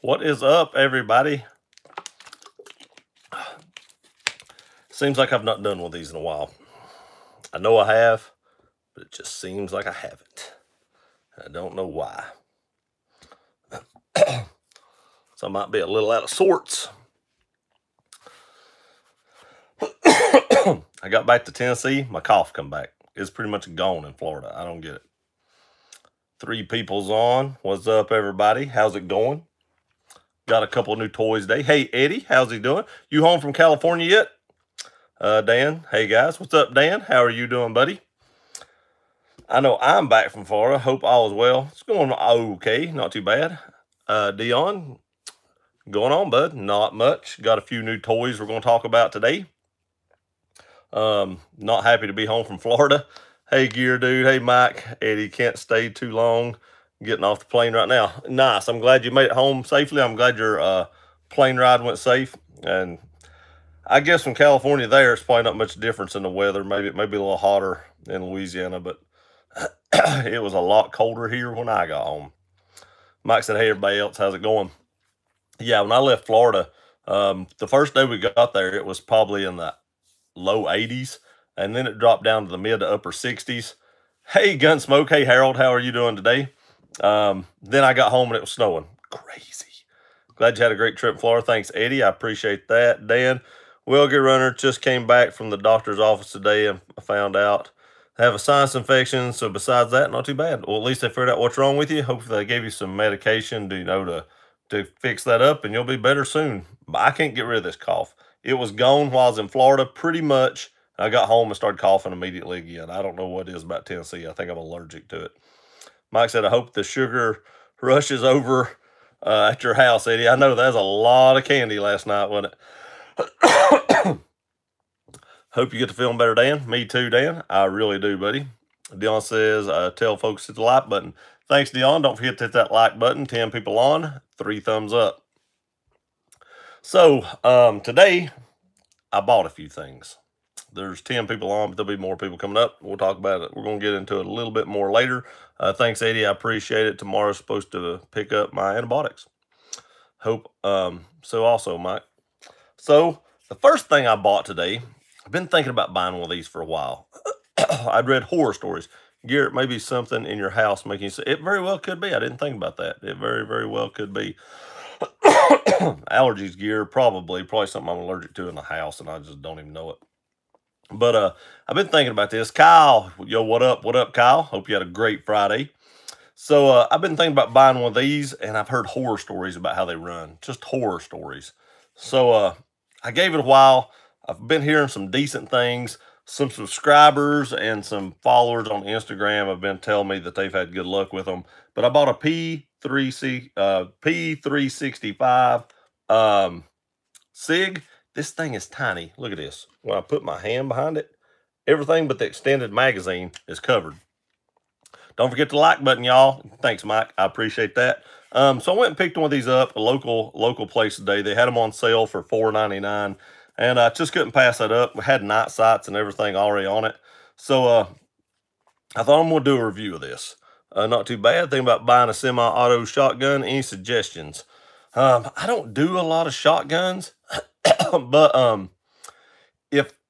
What is up, everybody? Seems like I've not done one of these in a while. I know I have, but it just seems like I haven't. I don't know why. So I might be a little out of sorts. I got back to Tennessee, my cough come back. It's pretty much gone in Florida. I don't get it. 3 people's on. What's up, everybody? How's it going? Got a couple of new toys today. Hey, Eddie, how's he doing? You home from California yet? Dan, hey guys, what's up, Dan? How are you doing, buddy? I know I'm back from Florida. Hope all is well. It's going okay, not too bad. Dion, going on, bud? Not much. Got a few new toys we're going to talk about today. Not happy to be home from Florida. Hey, Gear Dude. Hey, Mike. Eddie, can't stay too long. Getting off the plane right now. Nice. I'm glad you made it home safely. I'm glad your plane ride went safe. And I guess from California there, it's probably not much difference in the weather. Maybe it may be a little hotter in Louisiana, but it was a lot colder here when I got home. Mike said, hey, everybody else, how's it going? Yeah, when I left Florida, the first day we got there, it was probably in the low 80s, and then it dropped down to the mid to upper 60s. Hey, Gunsmoke. Hey, Harold, how are you doing today? Then I got home and it was snowing. Crazy. Glad you had a great trip in Florida. Thanks, Eddie. I appreciate that. Dan, Well Good Runner, just came back from the doctor's office today and I found out I have a sinus infection. So besides that, not too bad. Well, at least they figured out what's wrong with you. Hopefully they gave you some medication to fix that up and you'll be better soon. But I can't get rid of this cough. It was gone while I was in Florida pretty much. I got home and started coughing immediately again. I don't know what it is about Tennessee. I think I'm allergic to it. Mike said, I hope the sugar rush is over at your house, Eddie. I know that's a lot of candy last night, wasn't it? Hope you get to feeling better, Dan. Me too, Dan. I really do, buddy. Dion says, tell folks to hit the like button. Thanks, Dion. Don't forget to hit that like button. 10 people on, 3 thumbs up. So, today, I bought a few things. There's 10 people on, but there'll be more people coming up. We'll talk about it. We're going to get into it a little bit more later. Thanks, Eddie. I appreciate it. Tomorrow's supposed to pick up my antibiotics. Hope so also, Mike. So, the first thing I bought today, I've been thinking about buying one of these for a while. I'd read horror stories. Garrett, maybe something in your house making you say, it very well could be. I didn't think about that. It very, very well could be. Allergies, gear, probably something I'm allergic to in the house, and I just don't even know it. But I've been thinking about this. Kyle, yo, what up? What up, Kyle? Hope you had a great Friday. So I've been thinking about buying one of these, and I've heard horror stories about how they run. Just horror stories. So I gave it a while. I've been hearing some decent things. Some subscribers and some followers on Instagram have been telling me that they've had good luck with them. But I bought a P365 Sig. This thing is tiny. Look at this. When I put my hand behind it, everything but the extended magazine is covered. Don't forget the like button, y'all. Thanks, Mike. I appreciate that. So I went and picked one of these up, a local place today. They had them on sale for $4.99, and I just couldn't pass that up. We had night sights and everything already on it. So I thought I'm going to do a review of this. Not too bad. Thinking about buying a semi-auto shotgun. Any suggestions? I don't do a lot of shotguns. But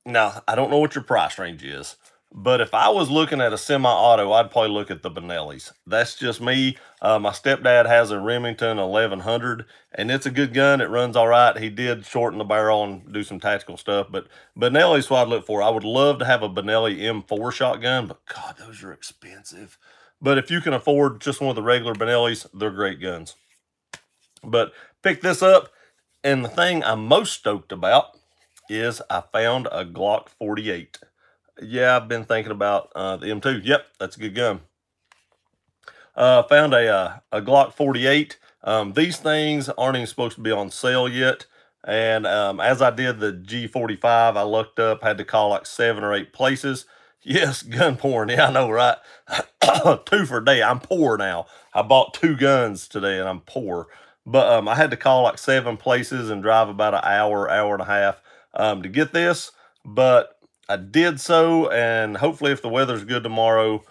now I don't know what your price range is, but if I was looking at a semi-auto, I'd probably look at the Benelli's. That's just me. My stepdad has a Remington 1100, and it's a good gun. It runs all right. He did shorten the barrel and do some tactical stuff, but Benelli's what I'd look for. I would love to have a Benelli M4 shotgun, but God, those are expensive. But if you can afford just one of the regular Benelli's, they're great guns. But pick this up. And the thing I'm most stoked about is I found a Glock 48. Yeah, I've been thinking about the M2. Yep, that's a good gun. Found a Glock 48. These things aren't even supposed to be on sale yet. And as I did the G45, I looked up, had to call like 7 or 8 places. Yes, gun porn. Yeah, I know, right? 2 for a day. I'm poor now. I bought 2 guns today and I'm poor. But I had to call like 7 places and drive about an hour and a half to get this. But I did so, and hopefully if the weather's good tomorrow,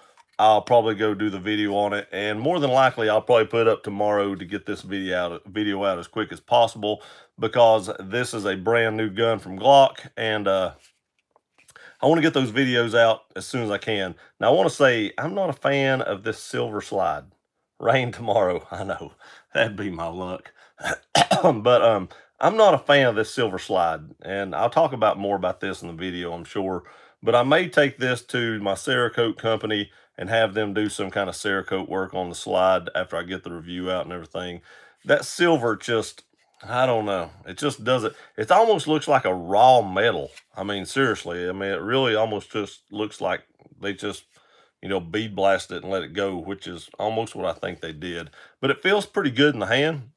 I'll probably go do the video on it, and more than likely I'll probably put it up tomorrow to get this video out as quick as possible, because this is a brand new gun from Glock, and I want to get those videos out as soon as I can. Now I want to say I'm not a fan of this silver slide. Rain tomorrow, I know, that'd be my luck. But I'm not a fan of this silver slide, and I'll talk about more about this in the video, I'm sure. But I may take this to my Cerakote company and have them do some kind of Cerakote work on the slide after I get the review out and everything. That silver just, I don't know. It just doesn't, it almost looks like a raw metal. I mean, seriously, I mean, it really almost just looks like they just, you know, bead blast it and let it go, which is almost what I think they did. But it feels pretty good in the hand.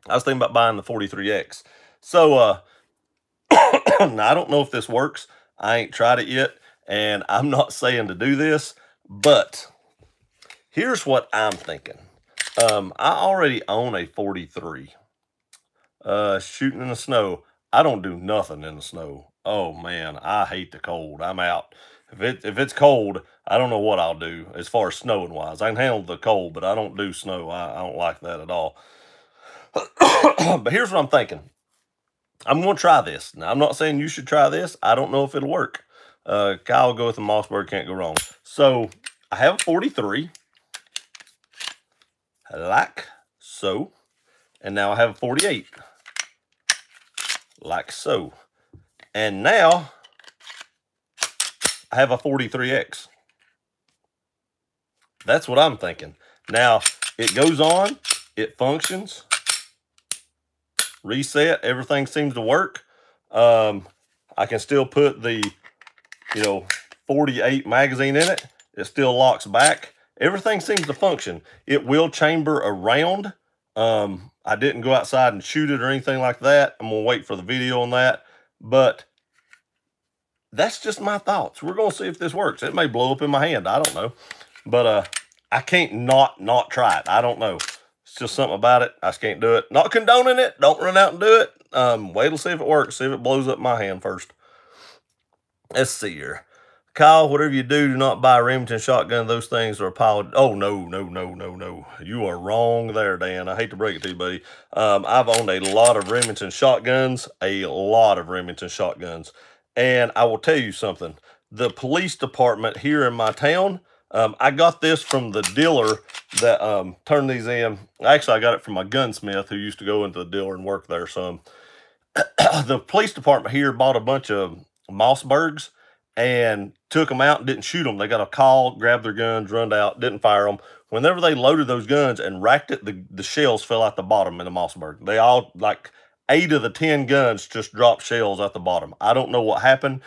I was thinking about buying the 43X. So, now I don't know if this works. I ain't tried it yet, and I'm not saying to do this, but here's what I'm thinking. I already own a 43. Shooting in the snow. I don't do nothing in the snow. Oh man, I hate the cold. I'm out. If it's cold, I don't know what I'll do as far as snowing wise. I can handle the cold, but I don't do snow. I don't like that at all. But here's what I'm thinking. I'm going to try this. Now, I'm not saying you should try this. I don't know if it'll work. Kyle will go with the Mossberg, can't go wrong. So, I have a 43. Like so. And now I have a 48. Like so. And now, I have a 43X. That's what I'm thinking. Now, it goes on. It functions. Reset, everything seems to work. I can still put the, 48 magazine in it. It still locks back. Everything seems to function. It will chamber around. I didn't go outside and shoot it or anything like that. I'm gonna wait for the video on that. But that's just my thoughts. We're gonna see if this works. It may blow up in my hand. I don't know. But I can't not try it. I don't know. It's just something about it. I just can't do it. Not condoning it. Don't run out and do it. Wait till see if it works. See if it blows up my hand first. Let's see here. Kyle, whatever you do not buy a Remington shotgun. Those things are a pile of... Oh, no. You are wrong there, Dan. I hate to break it to you, buddy. I've owned a lot of Remington shotguns. And I will tell you something. The police department here in my town... I got this from the dealer that turned these in. Actually, I got it from my gunsmith who used to go into the dealer and work there some. The police department here bought a bunch of Mossbergs and took them out and didn't shoot them. They got a call, grabbed their guns, run out, didn't fire them. Whenever they loaded those guns and racked it, the shells fell out the bottom in the Mossberg. They all, like 8 of the 10 guns just dropped shells out the bottom. I don't know what happened.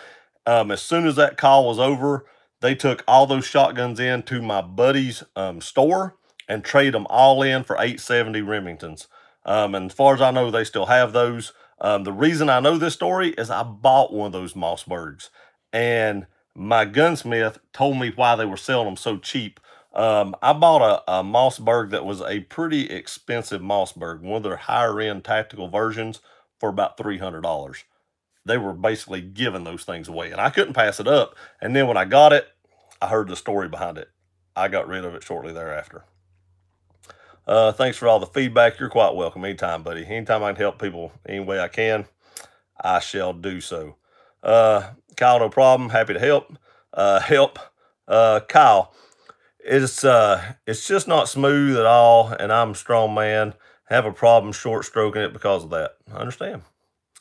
As soon as that call was over, they took all those shotguns into my buddy's store and traded them all in for 870 Remingtons. And as far as I know, they still have those. The reason I know this story is I bought one of those Mossbergs. And my gunsmith told me why they were selling them so cheap. I bought a Mossberg that was a pretty expensive Mossberg, one of their higher end tactical versions, for about $300. They were basically giving those things away, and I couldn't pass it up. And then when I got it, I heard the story behind it. I got rid of it shortly thereafter. Thanks for all the feedback. You're quite welcome anytime, buddy. Anytime I can help people any way I can, I shall do so. Kyle, no problem. Happy to help. Kyle, it's just not smooth at all, and I'm a strong man. Have a problem short stroking it because of that. I understand.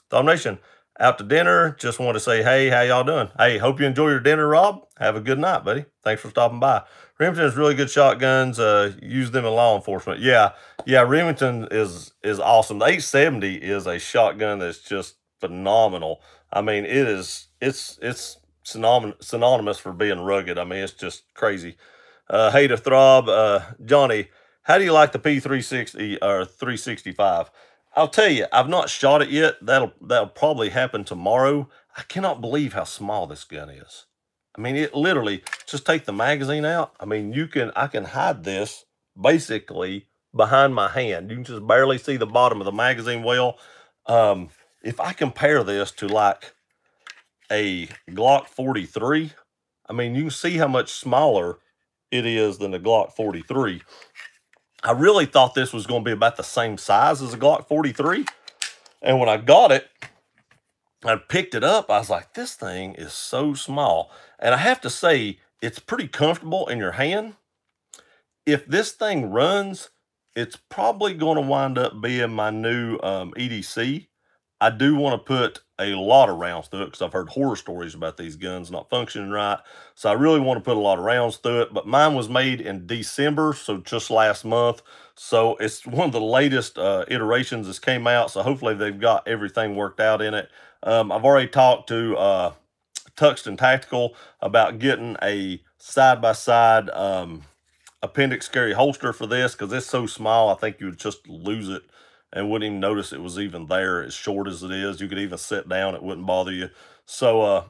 Domination. Out to dinner. Just want to say, hey, how y'all doing? Hey, hope you enjoy your dinner, Rob. Have a good night, buddy. Thanks for stopping by. Remington is really good shotguns. Use them in law enforcement. Yeah, Remington is awesome. The 870 is a shotgun that's just phenomenal. I mean, it's synonymous for being rugged. I mean, it's just crazy. Hey to Throb. Johnny, how do you like the P360 or 365? I'll tell you, I've not shot it yet. That'll probably happen tomorrow. I cannot believe how small this gun is. I mean, it literally, just take the magazine out. I mean, I can hide this basically behind my hand. You can just barely see the bottom of the magazine well. If I compare this to like a Glock 43, I mean, you can see how much smaller it is than the Glock 43. I really thought this was going to be about the same size as a Glock 43. And when I got it, I picked it up, I was like, this thing is so small. And I have to say, it's pretty comfortable in your hand. If this thing runs, it's probably going to wind up being my new EDC. I do want to put a lot of rounds through it because I've heard horror stories about these guns not functioning right. So I really want to put a lot of rounds through it. But mine was made in December, so just last month. So it's one of the latest iterations that's came out. So hopefully they've got everything worked out in it. I've already talked to Tuxton Tactical about getting a side-by-side appendix carry holster for this because it's so small. I think you would just lose it and wouldn't even notice it was even there. As short as it is, you could even sit down, it wouldn't bother you. So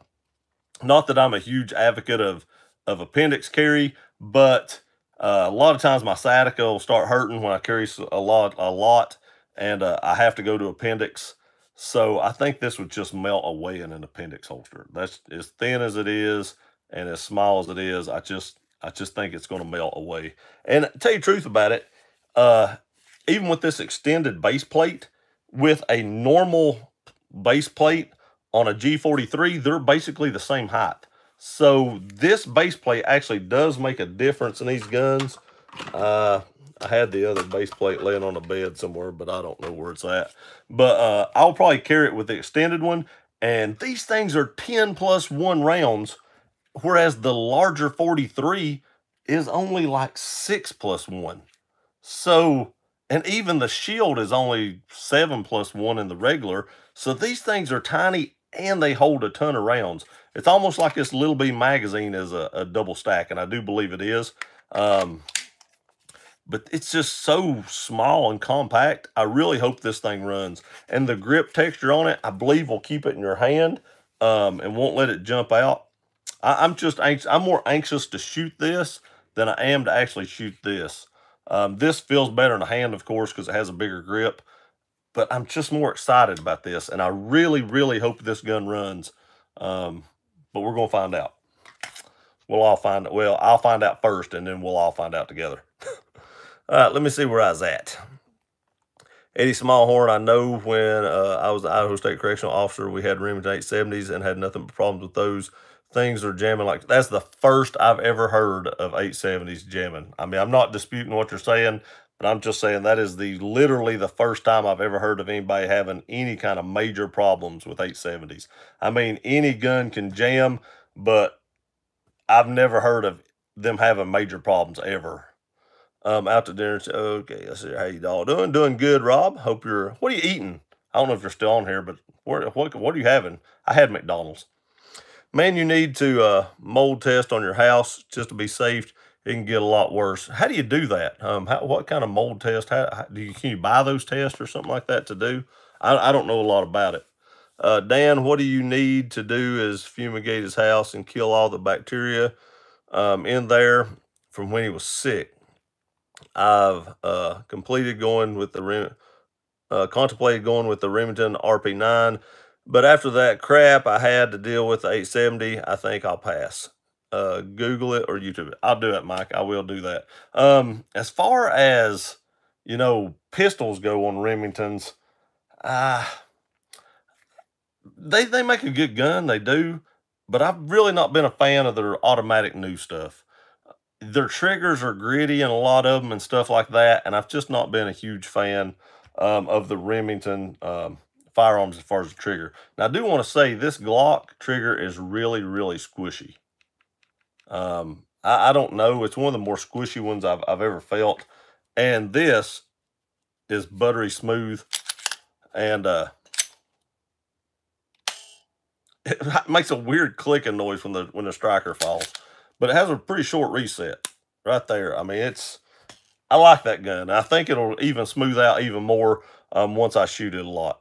not that I'm a huge advocate of appendix carry, but a lot of times my sciatica will start hurting when I carry a lot, and I have to go to appendix. So I think this would just melt away in an appendix holster. That's as thin as it is and as small as it is. I just think it's going to melt away. And to tell you the truth about it, even with this extended base plate, with a normal base plate on a G43, they're basically the same height. So this base plate actually does make a difference in these guns. I had the other base plate laying on the bed somewhere, but I don't know where it's at. But I'll probably carry it with the extended one. And these things are 10+1 rounds, whereas the larger 43 is only like 6+1. So, and even the shield is only 7+1 in the regular. So these things are tiny and they hold a ton of rounds. It's almost like this Little B magazine is a double stack, and I do believe it is. But it's just so small and compact. I really hope this thing runs. And the grip texture on it, I believe, will keep it in your hand and won't let it jump out. I'm just anxious. I'm more anxious to shoot this than I am to actually shoot this. This feels better in the hand, of course, because it has a bigger grip. But I'm just more excited about this, and I really, really hope this gun runs. But we're going to find out. We'll all find out. Well, I'll find out first, and then we'll all find out together. All right, let me see where I was at. Eddie Smallhorn, I know when I was the Idaho State Correctional Officer, we had Remington 870s and had nothing but problems with those. Things are jamming like, that's the first I've ever heard of 870s jamming. I mean, I'm not disputing what you're saying, but I'm just saying that is literally the first time I've ever heard of anybody having any kind of major problems with 870s. I mean, any gun can jam, but I've never heard of them having major problems ever. Out to dinner. Okay, let's see how you all doing. Doing good, Rob. Hope you're. What are you eating? I don't know if you're still on here, but what are you having? I had McDonald's. Man, you need to mold test on your house just to be safe. It can get a lot worse. How do you do that? What kind of mold test? Can you buy those tests or something like that to do? I don't know a lot about it. Dan, what do you need to do is fumigate his house and kill all the bacteria in there from when he was sick. I've contemplated going with the Remington RP9, but after that crap I had to deal with the 870, I think I'll pass. Google it or YouTube it. I'll do it, Mike. I will do that. As far as, you know, pistols go on Remingtons, they make a good gun, they do, but I've really not been a fan of their automatic new stuff. Their triggers are gritty and a lot of them and stuff like that, and I've just not been a huge fan of the Remington firearms as far as the trigger. Now, I do want to say this Glock trigger is really, really squishy. I don't know. It's one of the more squishy ones I've ever felt, and this is buttery smooth, and it makes a weird clicking noise when the striker falls. But it has a pretty short reset right there. I mean, I like that gun. I think it'll even smooth out even more once I shoot it a lot.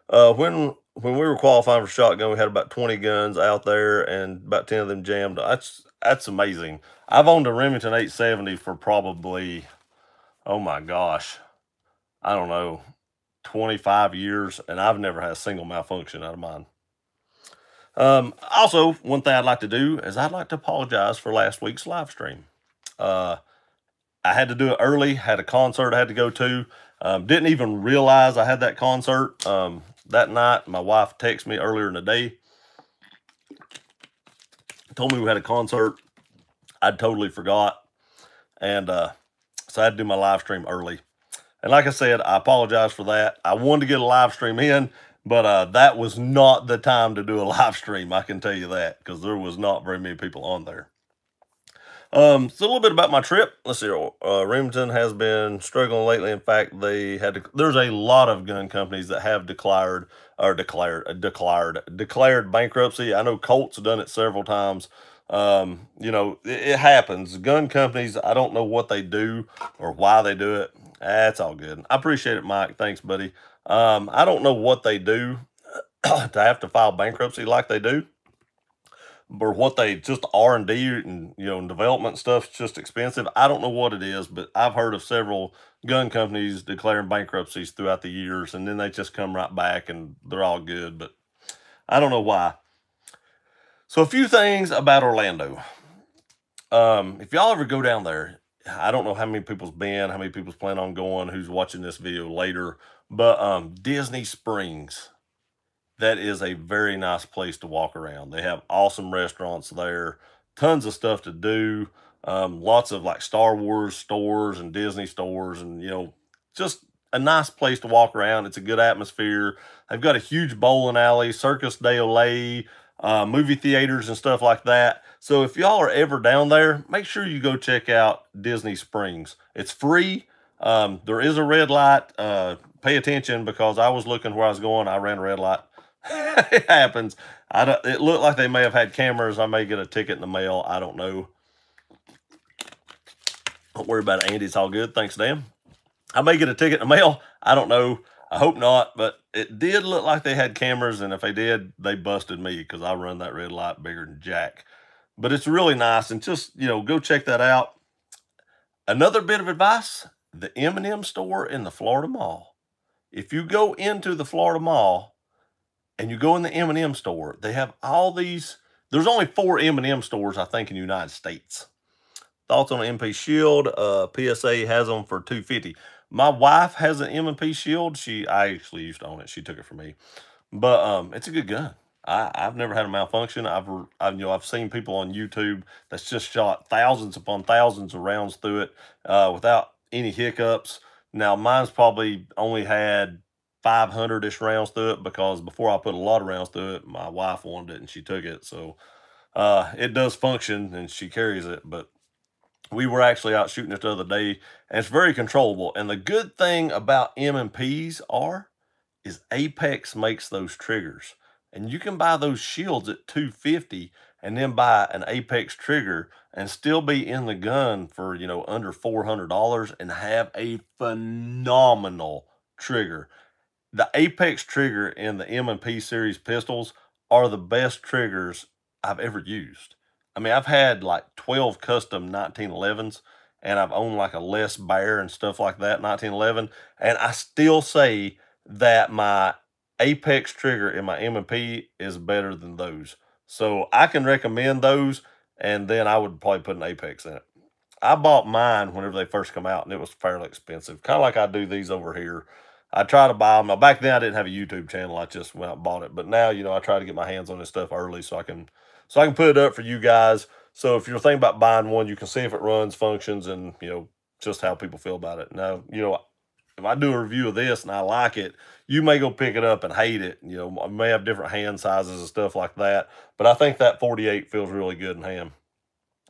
When we were qualifying for shotgun, we had about 20 guns out there and about 10 of them jammed. That's amazing. I've owned a Remington 870 for probably, oh my gosh, I don't know, 25 years, and I've never had a single malfunction out of mine. Also, one thing I'd like to do is I'd like to apologize for last week's live stream. I had to do it early, had a concert I had to go to. Didn't even realize I had that concert that night. My wife texted me earlier in the day, told me we had a concert. I totally forgot. And so I had to do my live stream early. And like I said, I apologize for that. I wanted to get a live stream in, but that was not the time to do a live stream. I can tell you that, because there was not very many people on there. So a little bit about my trip. Let's see. Remington has been struggling lately. In fact, there's a lot of gun companies that have declared bankruptcy. I know Colt's done it several times. You know, it happens. Gun companies, I don't know what they do or why they do it. That's all good. I appreciate it, Mike. Thanks, buddy. I don't know what they do to have to file bankruptcy like they do, or what they just R&D and, you know, development stuff's just expensive. I don't know what it is, but I've heard of several gun companies declaring bankruptcies throughout the years, and then they just come right back and they're all good, but I don't know why. So a few things about Orlando. If y'all ever go down there, I don't know how many people's been, how many people's plan on going, who's watching this video later, but Disney Springs, that is a very nice place to walk around. They have awesome restaurants there, tons of stuff to do, lots of like Star Wars stores and Disney stores, and, you know, just a nice place to walk around. It's a good atmosphere. They've got a huge bowling alley, Circus de Olay, movie theaters and stuff like that. So if y'all are ever down there, make sure you go check out Disney Springs. It's free. There is a red light. Pay attention, because I was looking where I was going. I ran a red light. It happens. It looked like they may have had cameras. I may get a ticket in the mail. I don't know. Don't worry about it, Andy. It's all good. Thanks, Dan. I may get a ticket in the mail. I don't know. I hope not, but it did look like they had cameras, and if they did, they busted me, because I run that red light bigger than Jack. But it's really nice, and just, you know, go check that out. Another bit of advice, the M&M store in the Florida Mall. If you go into the Florida Mall and you go in the M&M store, they have all these. There's only 4 M&M stores, I think, in the United States. Thoughts on an MP Shield? PSA has them for $250. My wife has an M&P Shield. I actually used to own it. She took it from me, but it's a good gun. I've never had a malfunction. I've seen people on YouTube that's just shot thousands upon thousands of rounds through it without any hiccups. Now mine's probably only had 500-ish rounds through it, because before I put a lot of rounds through it, my wife wanted it and she took it. So it does function and she carries it, but we were actually out shooting it the other day, and it's very controllable. And the good thing about M&Ps is Apex makes those triggers. And you can buy those shields at $250 and then buy an Apex trigger and still be in the gun for, you know, under $400 and have a phenomenal trigger. The Apex trigger in the M&P series pistols are the best triggers I've ever used. I mean, I've had like 12 custom 1911s, and I've owned like a Les Bear and stuff like that, 1911, and I still say that my Apex trigger in my M&P is better than those. So I can recommend those, and then I would probably put an Apex in it. I bought mine whenever they first come out, and it was fairly expensive, kind of like I do these over here. I try to buy them. Now, back then I didn't have a YouTube channel. I just went out and bought it. But now, you know, I try to get my hands on this stuff early so I can put it up for you guys. So if you're thinking about buying one, you can see if it runs, functions, and, you know, just how people feel about it. Now, you know, if I do a review of this and I like it, you may go pick it up and hate it. You know, I may have different hand sizes and stuff like that. But I think that 48 feels really good in hand.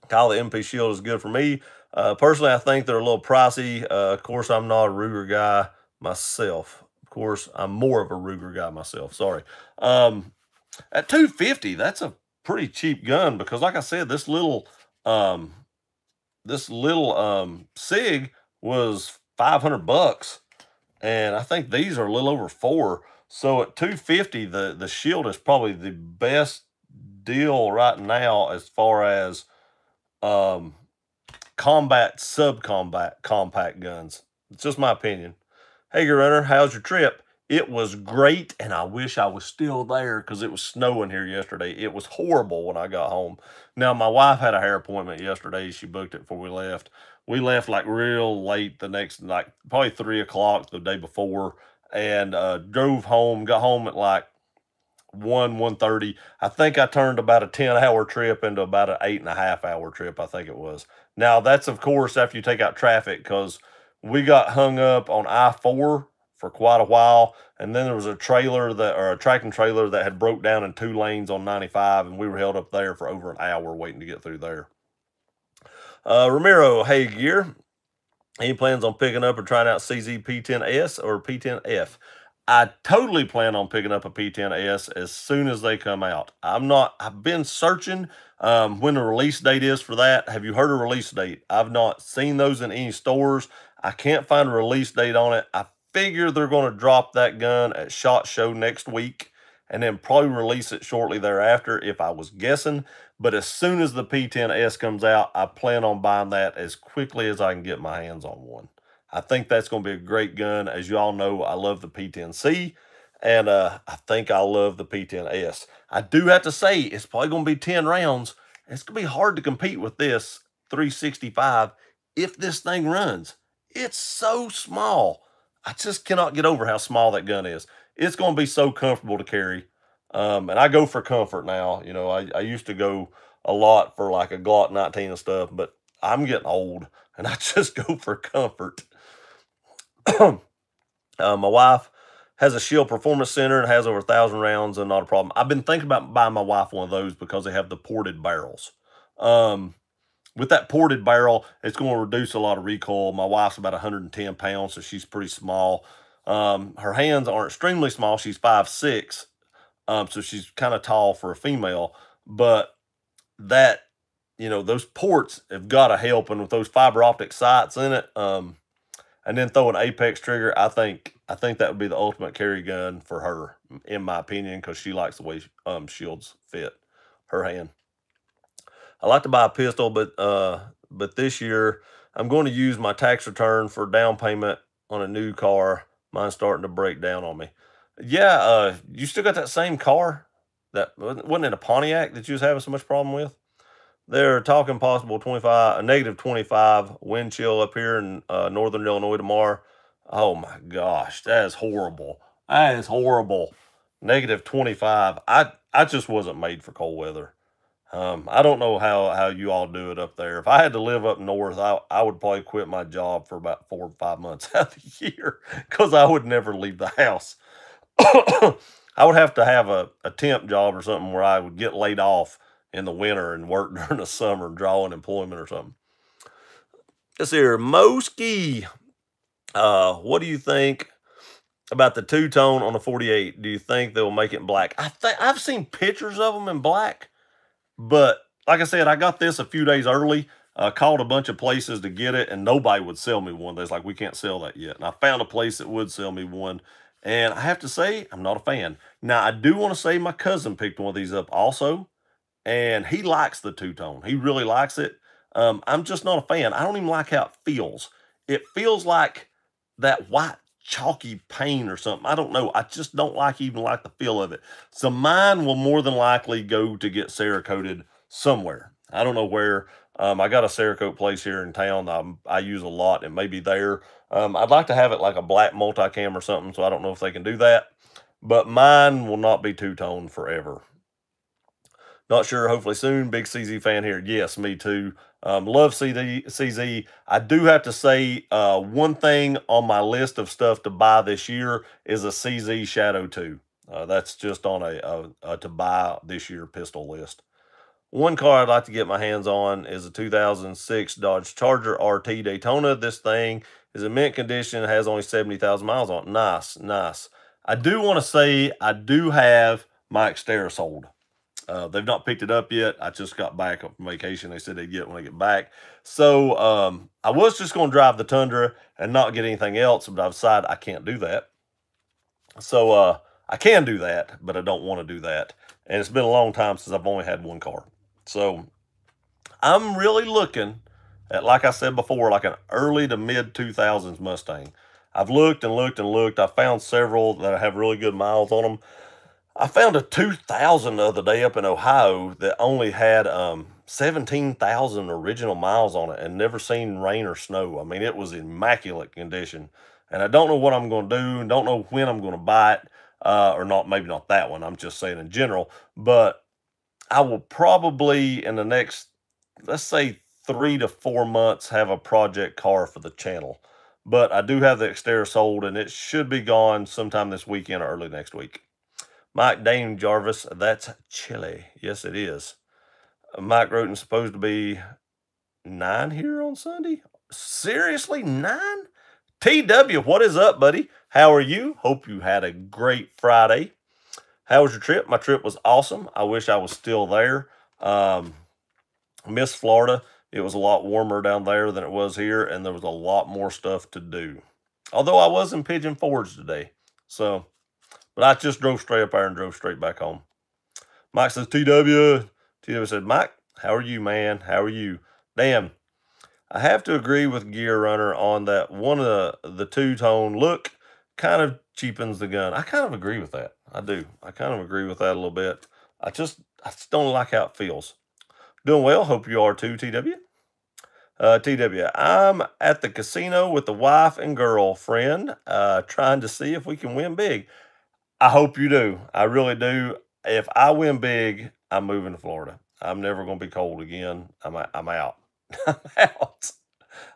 Kyle, the MP Shield is good for me. Personally, I think they're a little pricey. Of course, I'm not a Ruger guy myself. Of course, I'm more of a Ruger guy myself. Sorry. At $250, that's a pretty cheap gun, because like I said, this little Sig was $500, and I think these are a little over $400. So at $250, the Shield is probably the best deal right now as far as combat, subcombat, compact guns. It's just my opinion. Hey, Runner, how's your trip? It was great, and I wish I was still there because it was snowing here yesterday. It was horrible when I got home. Now, my wife had a hair appointment yesterday. She booked it before we left. We left like real late the next, like probably 3 o'clock the day before, and drove home, got home at like 1:30. I think I turned about a 10-hour trip into about an 8.5-hour trip, I think it was. Now, that's, of course, after you take out traffic, because we got hung up on I-4 for quite a while, and then there was a trailer that, or a tracking trailer that had broke down in 2 lanes on 95, and we were held up there for over an hour waiting to get through there. Ramiro, hey, Gear. He plans on picking up or trying out CZ P10S or P10F. I totally plan on picking up a P10S as soon as they come out. I've been searching when the release date is for that. Have you heard a release date? I've not seen those in any stores. I can't find a release date on it. I figure they're going to drop that gun at SHOT Show next week and then probably release it shortly thereafter if I was guessing. But as soon as the P10S comes out, I plan on buying that as quickly as I can get my hands on one. I think that's going to be a great gun. As you all know, I love the P10C, and I think I love the P10S. I do have to say, it's probably going to be 10 rounds. It's going to be hard to compete with this 365 if this thing runs. It's so small. I just cannot get over how small that gun is. It's going to be so comfortable to carry. And I go for comfort now. You know, I used to go a lot for like a Glock 19 and stuff, but I'm getting old, and I just go for comfort. My wife has a Shield Performance Center and has over 1,000 rounds, and not a problem. I've been thinking about buying my wife one of those because they have the ported barrels. With that ported barrel, it's going to reduce a lot of recoil. My wife's about 110 pounds, so she's pretty small. Her hands aren't extremely small. She's 5'6", so she's kind of tall for a female. But that, you know, those ports have got to help, and with those fiber optic sights in it, and then throw an Apex trigger, I think that would be the ultimate carry gun for her, in my opinion, because she likes the way shields fit her hand. I like to buy a pistol, but this year I'm going to use my tax return for down payment on a new car. Mine's starting to break down on me. Yeah, you still got that same car? That wasn't it a Pontiac that you was having so much problem with? They're talking possible -25 wind chill up here in northern Illinois tomorrow. Oh my gosh, that is horrible. That is horrible. -25. I just wasn't made for cold weather. I don't know how you all do it up there. If I had to live up north, I would probably quit my job for about 4 or 5 months out of the year because I would never leave the house. I would have to have a temp job or something where I would get laid off in the winter and work during the summer, drawing employment or something. This here, Moski. What do you think about the two-tone on the 48? Do you think they'll make it black? I've seen pictures of them in black, but like I said, I got this a few days early. Called a bunch of places to get it, and nobody would sell me one. They're like, we can't sell that yet. And I found a place that would sell me one, and I have to say, I'm not a fan. Now, I do want to say my cousin picked one of these up also, and he likes the two-tone. He really likes it. I'm just not a fan. I don't even like how it feels. It feels like that white chalky paint or something. I don't know. I just don't even like the feel of it. So mine will more than likely go to get Cerakoted somewhere. I don't know where. I got a Cerakote place here in town I use a lot. It may be there. I'd like to have it like a black multicam or something, so I don't know if they can do that. But mine will not be two-tone forever. Not sure, hopefully soon. Big CZ fan here. Yes, me too. Love CZ. I do have to say, one thing on my list of stuff to buy this year is a CZ Shadow 2. That's just on a to buy this year pistol list. One car I'd like to get my hands on is a 2006 Dodge Charger RT Daytona. This thing is in mint condition. It has only 70,000 miles on it. Nice, nice. I do want to say I do have my Xterra sold. They've not picked it up yet. I just got back from vacation. They said they'd get it when I get back. So I was just going to drive the Tundra and not get anything else, but I've decided I can't do that. So I can do that, but I don't want to do that. And it's been a long time since I've only had one car. So I'm really looking at, like I said before, like an early to mid 2000s Mustang. I've looked and looked and looked. I found several that have really good miles on them. I found a 2000 the other day up in Ohio that only had 17,000 original miles on it and never seen rain or snow. I mean, it was immaculate condition. And I don't know what I'm going to do. Don't know when I'm going to buy it. Or not, maybe not that one. I'm just saying in general. But I will probably in the next, let's say 3 to 4 months, have a project car for the channel. But I do have the Xterra sold, and it should be gone sometime this weekend or early next week. Mike Dane Jarvis, that's chilly. Yes, it is. Mike Roten's supposed to be 9 here on Sunday. Seriously, 9? TW, what is up, buddy? How are you? Hope you had a great Friday. How was your trip? My trip was awesome. I wish I was still there. Miss Florida. It was a lot warmer down there than it was here, and there was a lot more stuff to do. Although I was in Pigeon Forge today. So, but I just drove straight up there and drove straight back home. Mike says, TW. TW said, Mike, how are you, man? How are you? Damn. I have to agree with Gear Runner on that one of the two-tone look kind of cheapens the gun. I kind of agree with that. I do. I kind of agree with that a little bit. I just don't like how it feels. Doing well. Hope you are too, TW. TW, I'm at the casino with the wife and girlfriend, trying to see if we can win big. I hope you do. I really do. If I win big, I'm moving to Florida. I'm never going to be cold again. I'm out. I'm out.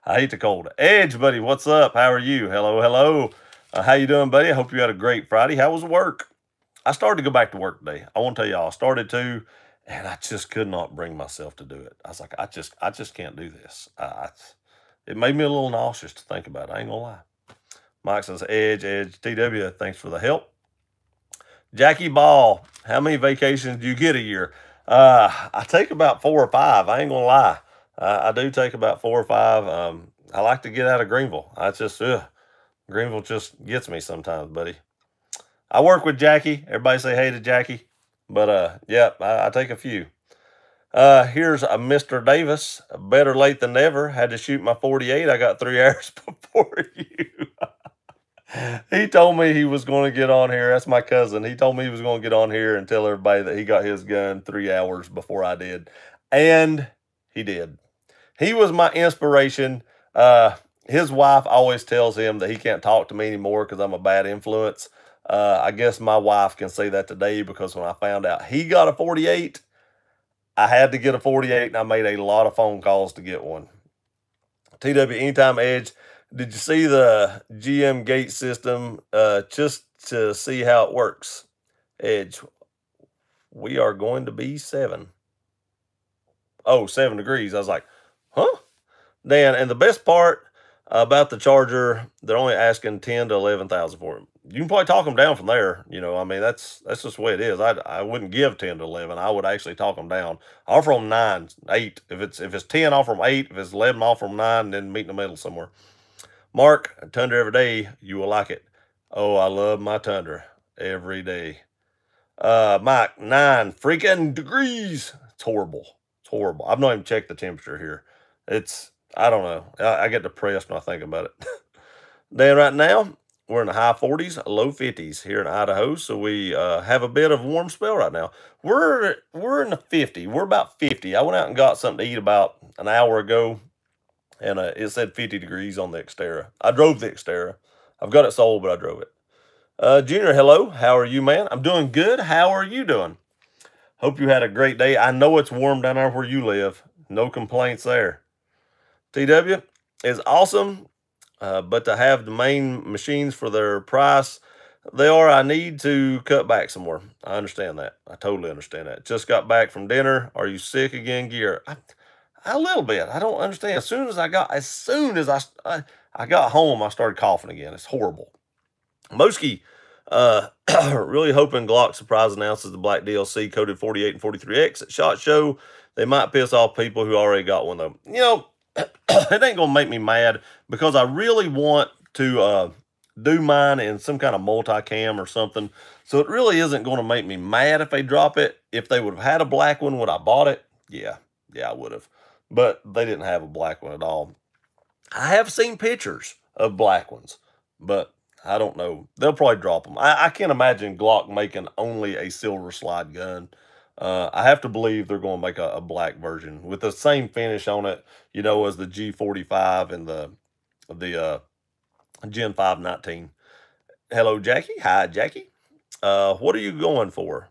I hate the cold. Edge, buddy, what's up? How are you? Hello, hello. How you doing, buddy? I hope you had a great Friday. How was work? I started to go back to work today. I want to tell y'all, I started to, and I just could not bring myself to do it. I was like, I just can't do this. It made me a little nauseous to think about it. I ain't gonna lie. Mike says, Edge, TW, thanks for the help. Jackie Ball, how many vacations do you get a year? I take about 4 or 5. I ain't gonna lie. I do take about 4 or 5. I like to get out of Greenville. Greenville just gets me sometimes, buddy. I work with Jackie. Everybody say hey to Jackie. But, yeah, I take a few. Here's a Mr. Davis. Better late than never. Had to shoot my 48. I got 3 hours before you. He told me he was going to get on here. That's my cousin. He told me he was going to get on here and tell everybody that he got his gun 3 hours before I did. And he did. He was my inspiration. His wife always tells him that he can't talk to me anymore because I'm a bad influence. I guess my wife can say that today because when I found out he got a 48, I had to get a 48, and I made a lot of phone calls to get one. TW, anytime Edge, did you see the GM gate system just to see how it works? Edge, we are going to be 7. Oh, 7 degrees. I was like, huh? Dan, and the best part about the Charger, they're only asking 10 to 11,000 for it. You can probably talk them down from there. You know, I mean, that's just the way it is. I wouldn't give 10 to 11. I would actually talk them down. Offer them 9, 8. If it's 10, offer them 8. If it's 11, offer them 9, and then meet in the middle somewhere. Mark, Tundra every day. You will like it. Oh, I love my Tundra every day. Mike, 9 freaking degrees. It's horrible. It's horrible. I've not even checked the temperature here. I don't know. I get depressed when I think about it. Then right now, we're in the high 40s, low 50s here in Idaho. So we have a bit of a warm spell right now. We're in the 50. We're about 50. I went out and got something to eat about an hour ago, and it said 50 degrees on the Xterra. I drove the Xterra. I've got it sold, but I drove it. Junior, hello. How are you, man? I'm doing good. How are you doing? Hope you had a great day. I know it's warm down there where you live. No complaints there. TW is awesome, but to have the main machines for their price I need to cut back some more. I understand that. I totally understand that. Just got back from dinner. Are you sick again, Gear? A little bit. I don't understand. As soon as I got home, I started coughing again. It's horrible. Moski, really hoping Glock surprise announces the black DLC coded 48 and 43X at SHOT Show. They might piss off people who already got one, though. You know, it ain't going to make me mad because I really want to do mine in some kind of multicam or something. So it really isn't going to make me mad if they drop it. If they would have had a black one, would I bought it? Yeah, I would have. But they didn't have a black one at all. I have seen pictures of black ones. but I don't know. They'll probably drop them. I can't imagine Glock making only a silver slide gun. I have to believe they're going to make a black version with the same finish on it, you know, as the G45 and the Gen 519. Hello, Jackie. Hi, Jackie. What are you going for?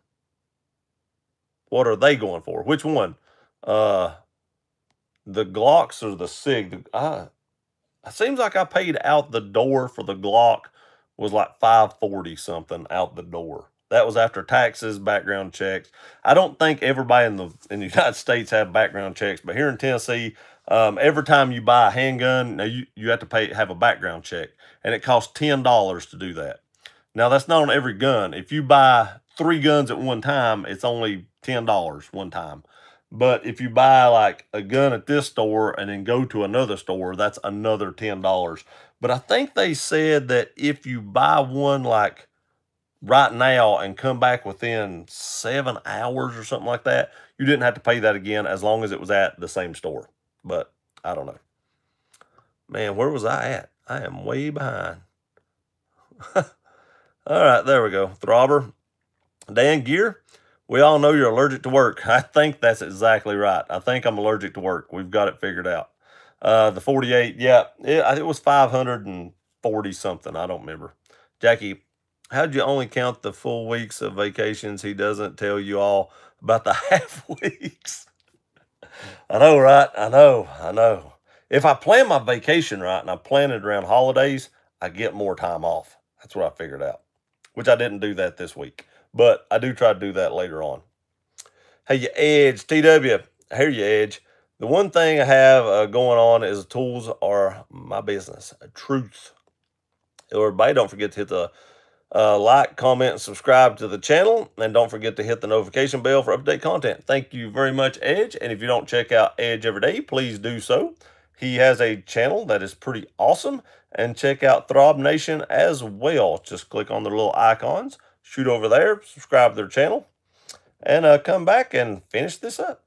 What are they going for? Which one? Uh, the Glocks or the Sig? It seems like I paid out the door for the Glock was like 540 something out the door. That was after taxes, background checks. I don't think everybody in the United States have background checks, but here in Tennessee, every time you buy a handgun, now you have to have a background check, and it costs $10 to do that. Now that's not on every gun. If you buy 3 guns at one time, it's only $10 one time. But if you buy like a gun at this store and then go to another store, that's another $10. But I think they said that if you buy one like right now and come back within 7 hours or something like that, you didn't have to pay that again as long as it was at the same store. But I don't know. Man, where was I at? I am way behind. All right, there we go. Throbber. Dan Gear, we all know you're allergic to work. I think that's exactly right. I think I'm allergic to work. We've got it figured out. The 48, yeah, it was 540 something. I don't remember. Jackie, how'd you only count the full weeks of vacations? He doesn't tell you all about the half weeks. I know, right? I know. If I plan my vacation right and I plan it around holidays, I get more time off. That's what I figured out, which I didn't do that this week, but I do try to do that later on. Hey, you Edge, TW, I hear you, Edge. The one thing I have going on is tools are my business. Truth. Everybody, don't forget to hit the like, comment, and subscribe to the channel. And don't forget to hit the notification bell for update content. Thank you very much, Edge. And if you don't check out Edge every day, please do so. He has a channel that is pretty awesome. And check out Throb Nation as well. Just click on their little icons, shoot over there, subscribe to their channel, and come back and finish this up.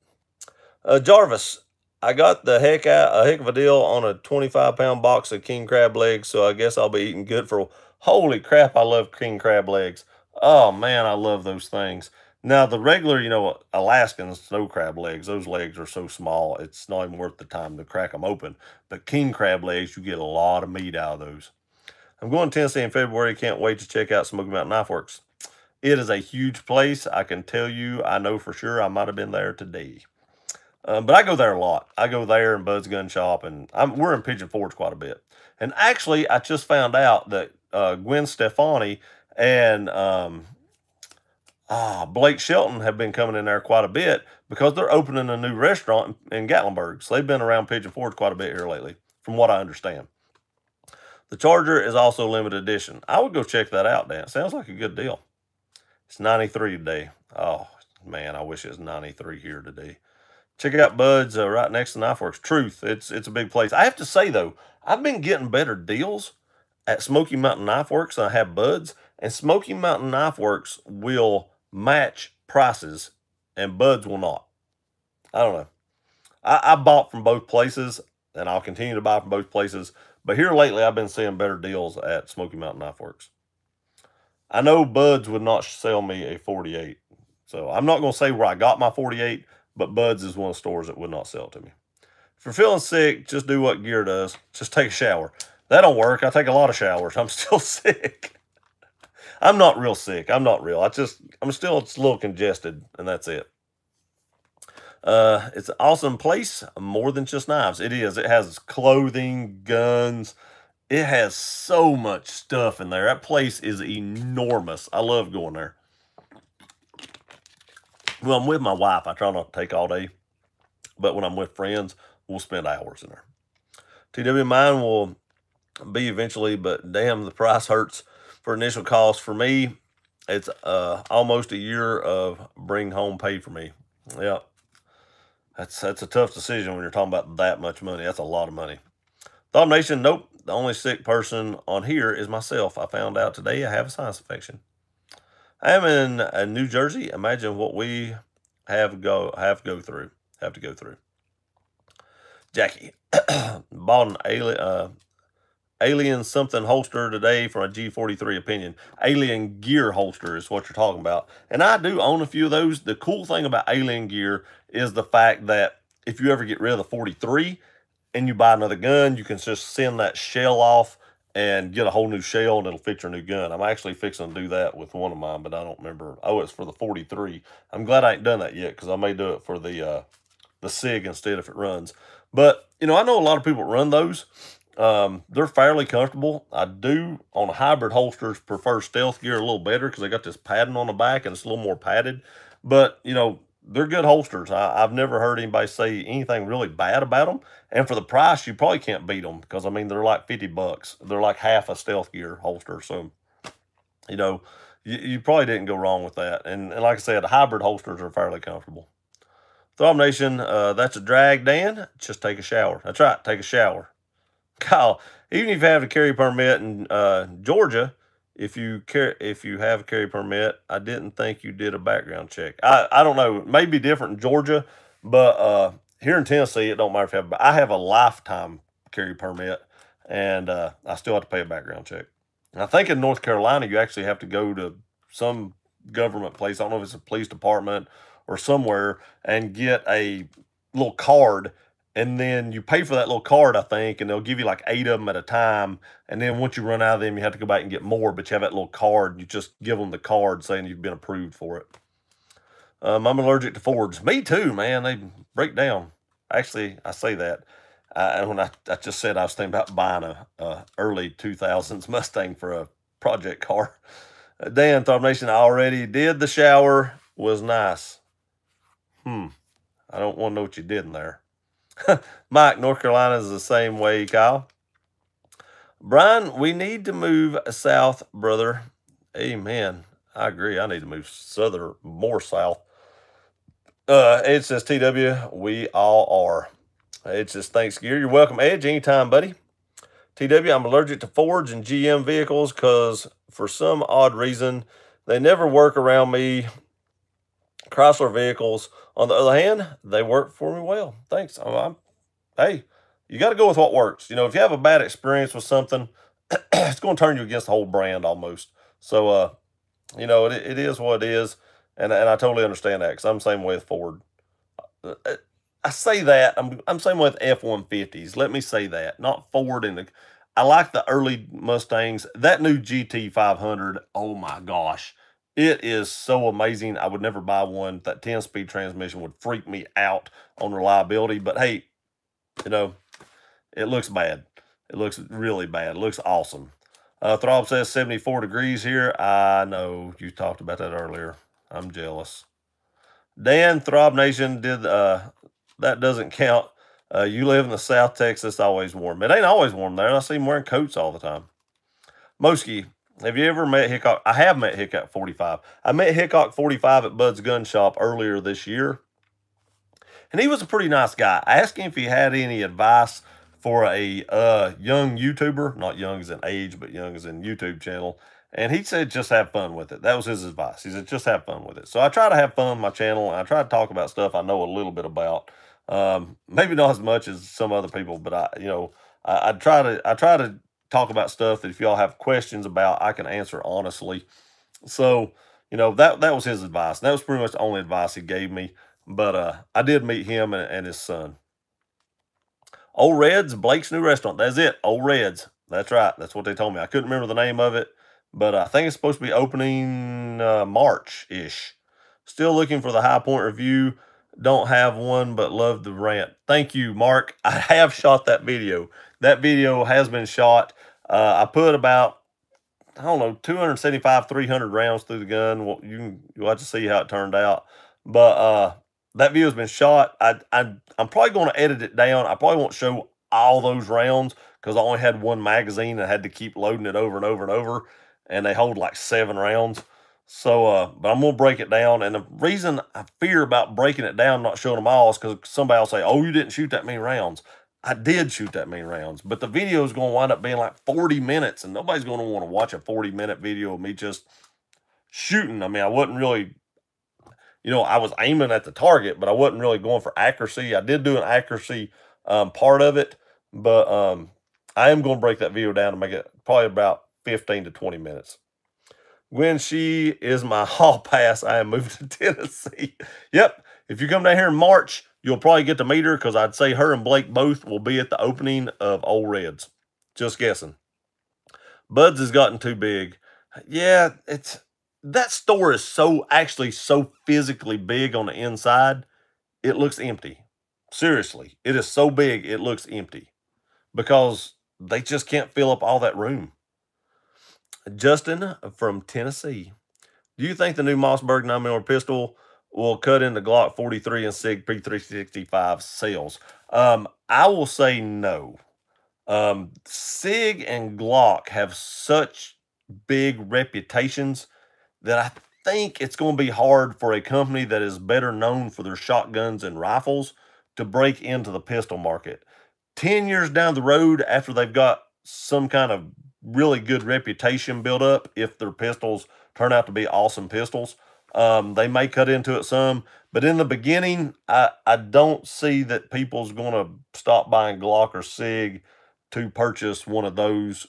Jarvis, I got the heck of a deal on a 25-pound box of king crab legs, so I guess I'll be eating good for... Holy crap, I love king crab legs. Oh, man, I love those things. Now, the regular, you know, Alaskan snow crab legs, those legs are so small, it's not even worth the time to crack them open. But king crab legs, you get a lot of meat out of those. I'm going to Tennessee in February. Can't wait to check out Smoky Mountain Knife Works. It is a huge place. I can tell you, I know for sure I might have been there today. But I go there a lot. I go there and Bud's Gun Shop, and we're in Pigeon Forge quite a bit. And actually, I just found out that Gwen Stefani and Blake Shelton have been coming in there quite a bit because they're opening a new restaurant in Gatlinburg. So they've been around Pigeon Forge quite a bit here lately, from what I understand. The Charger is also limited edition. I would go check that out, Dan. It sounds like a good deal. It's 93 today. Oh, man, I wish it was 93 here today. Check out Bud's right next to Knife Works. Truth, it's a big place. I have to say, though, I've been getting better deals at Smoky Mountain Knife Works than I have Bud's. And Smoky Mountain Knife Works will match prices, and Bud's will not. I don't know. I bought from both places, and I'll continue to buy from both places. But here lately, I've been seeing better deals at Smoky Mountain Knife Works. I know Bud's would not sell me a 48. So I'm not going to say where I got my 48, but Bud's is one of the stores that would not sell it to me. If you're feeling sick, just do what Gear does. Just take a shower. That don't work. I take a lot of showers. I'm still sick. I'm not real sick. I'm not real. I'm still a little congested, and that's it. It's an awesome place. More than just knives. It is. It has clothing, guns. It has so much stuff in there. That place is enormous. I love going there. Well, I'm with my wife. I try not to take all day. But when I'm with friends, we'll spend hours in there. TW, mine will be eventually, but damn, the price hurts for initial cost. For me, it's almost a year of bring home pay for me. Yeah. That's a tough decision when you're talking about that much money. That's a lot of money. Thought Nation, nope. The only sick person on here is myself. I found out today I have a sinus infection. I am in New Jersey. Imagine what we have to go through. Jackie bought an alien something holster today for a G43 opinion. Alien gear holster is what you're talking about. And I do own a few of those. The cool thing about alien gear is the fact that if you ever get rid of the 43 and you buy another gun, you can just send that shell off and get a whole new shell and it'll fit your new gun. I'm actually fixing to do that with one of mine, but I don't remember. Oh, it's for the 43. I'm glad I ain't done that yet because I may do it for the Sig instead if it runs. But, you know, I know a lot of people run those. They're fairly comfortable. I do, on hybrid holsters, prefer stealth gear a little better because they got this padding on the back and it's a little more padded. But, you know, they're good holsters. I've never heard anybody say anything really bad about them. And for the price, you probably can't beat them because, I mean, they're like $50. They're like half a stealth gear holster. So, you know, you probably didn't go wrong with that. And like I said, hybrid holsters are fairly comfortable. Throb Nation, that's a drag, Dan. Just take a shower. That's right, take a shower. Kyle, even if you have a carry permit in Georgia, if you have a carry permit, I didn't think you did a background check. I don't know. It may be different in Georgia, but here in Tennessee, it don't matter if you have. I have a lifetime carry permit, and I still have to pay a background check. And I think in North Carolina, you actually have to go to some government place. I don't know if it's a police department or somewhere and get a little card. And then you pay for that little card, I think, and they'll give you like 8 of them at a time. And then once you run out of them, you have to go back and get more, but you have that little card. You just give them the card saying you've been approved for it. I'm allergic to Fords. Me too, man. They break down. Actually, I say that. When I just said I was thinking about buying a early 2000s Mustang for a project car. Dan, Throb Nation, I already did the shower. Was nice. I don't want to know what you did in there. Mike, North Carolina is the same way, Kyle. Brian, we need to move south, brother. Amen. I agree. I need to move more south. Ed says, TW, we all are. Ed says, thanks, Gear. You're welcome, Edge. Anytime, buddy. TW, I'm allergic to Fords and GM vehicles because for some odd reason, they never work around me. Chrysler vehicles, on the other hand, they work for me well. Thanks. Hey, you got to go with what works. You know, if you have a bad experience with something, it's going to turn you against the whole brand almost. So, you know, it is what it is. And I totally understand that because I'm the same way with Ford. I say that. I'm same with F-150s. Let me say that. Not Ford. I like the early Mustangs. That new GT500, oh my gosh. It is so amazing. I would never buy one. That 10-speed transmission would freak me out on reliability. But hey, you know, it looks bad. It looks really bad. It looks awesome. Throb says 74 degrees here. I know. You talked about that earlier. I'm jealous. Dan, Throb Nation, that doesn't count. You live in the South Texas, always warm. It ain't always warm there. I see them wearing coats all the time. Moski, have you ever met Hickok? I have met Hickok 45. I met Hickok 45 at Bud's Gun Shop earlier this year. And he was a pretty nice guy. I asked him if he had any advice for a young YouTuber. Not young as in age, but young as in YouTube channel. And he said, just have fun with it. That was his advice. He said, just have fun with it. So I try to have fun with my channel. And I try to talk about stuff I know a little bit about. Maybe not as much as some other people, but I try to talk about stuff that if y'all have questions about, I can answer honestly. So, you know, that was his advice. And that was pretty much the only advice he gave me. But I did meet him and his son. Old Red's, Blake's new restaurant. That's it. Old Red's. That's right. That's what they told me. I couldn't remember the name of it, but I think it's supposed to be opening March-ish. Still looking for the High Point review. Don't have one, but love the rant. Thank you, Mark. I have shot that video. That video has been shot. I put about, I don't know, 275, 300 rounds through the gun. Well, you'll have to see how it turned out. But that video has been shot. I'm probably going to edit it down. I probably won't show all those rounds because I only had one magazine and I had to keep loading it over and over and over. And they hold like 7 rounds. So, but I'm going to break it down. And the reason I fear about breaking it down, not showing them all, is because somebody will say, oh, you didn't shoot that many rounds. I did shoot that many rounds. But the video is going to wind up being like 40 minutes. And nobody's going to want to watch a 40-minute video of me just shooting. I mean, I wasn't really, you know, I was aiming at the target, but I wasn't really going for accuracy. I did do an accuracy part of it. But I am going to break that video down to make it probably about 15 to 20 minutes. When she is my hall pass, I am moving to Tennessee. Yep. If you come down here in March, you'll probably get to meet her because I'd say her and Blake both will be at the opening of Old Reds. Just guessing. Bud's has gotten too big. Yeah, that store is actually so physically big on the inside, it looks empty. Seriously, it is so big, it looks empty because they just can't fill up all that room. Justin from Tennessee. Do you think the new Mossberg 9mm pistol will cut into Glock 43 and Sig P365 sales? I will say no. Sig and Glock have such big reputations that I think it's going to be hard for a company that is better known for their shotguns and rifles to break into the pistol market. 10 years down the road, after they've got some kind of really good reputation built up, if their pistols turn out to be awesome pistols, they may cut into it some. But in the beginning, I don't see that people's going to stop buying Glock or Sig to purchase one of those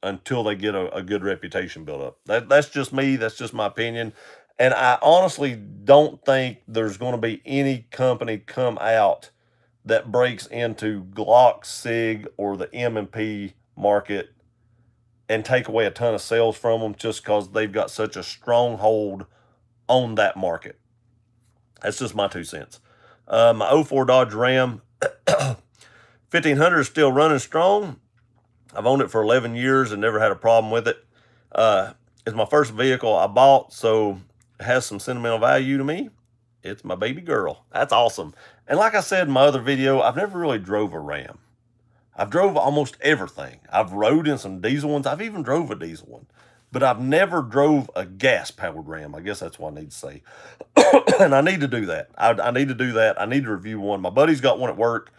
until they get a good reputation built up. That's just me. That's just my opinion. And I honestly don't think there's going to be any company come out that breaks into Glock, Sig, or the M&P market and take away a ton of sales from them just because they've got such a strong hold on that market. That's just my 2 cents. My 04 Dodge Ram 1500 is still running strong. I've owned it for 11 years and never had a problem with it. It's my first vehicle I bought, so it has some sentimental value to me. It's my baby girl. That's awesome. And like I said in my other video, I've never really drove a Ram. I've drove almost everything. I've rode in some diesel ones. I've even drove a diesel one. But I've never drove a gas-powered Ram. I guess that's what I need to say. And I need to do that. I need to do that. I need to review one. My buddy's got one at work.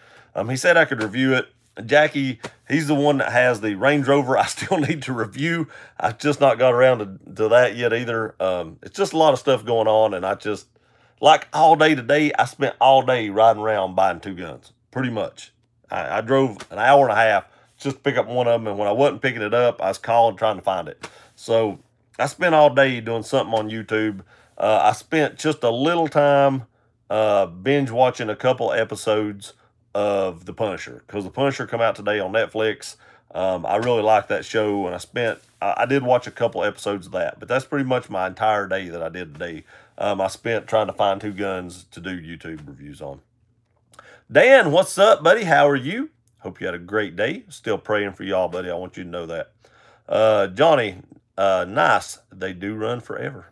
He said I could review it. Jackie, he's the one that has the Range Rover I still need to review. I've just not got around to that yet either. It's just a lot of stuff going on, and I just, like all day today, I spent all day riding around buying 2 guns, pretty much. I drove an hour and a half just to pick up one of them, and when I wasn't picking it up, I was calling trying to find it. So I spent all day doing something on YouTube. I spent just a little time binge watching a couple episodes of The Punisher, because The Punisher come out today on Netflix. I really like that show, and I did watch a couple episodes of that, but that's pretty much my entire day that I did today. I spent trying to find 2 guns to do YouTube reviews on. Dan, what's up, buddy? How are you? Hope you had a great day. Still praying for y'all, buddy. I want you to know that. Johnny, nice. They do run forever.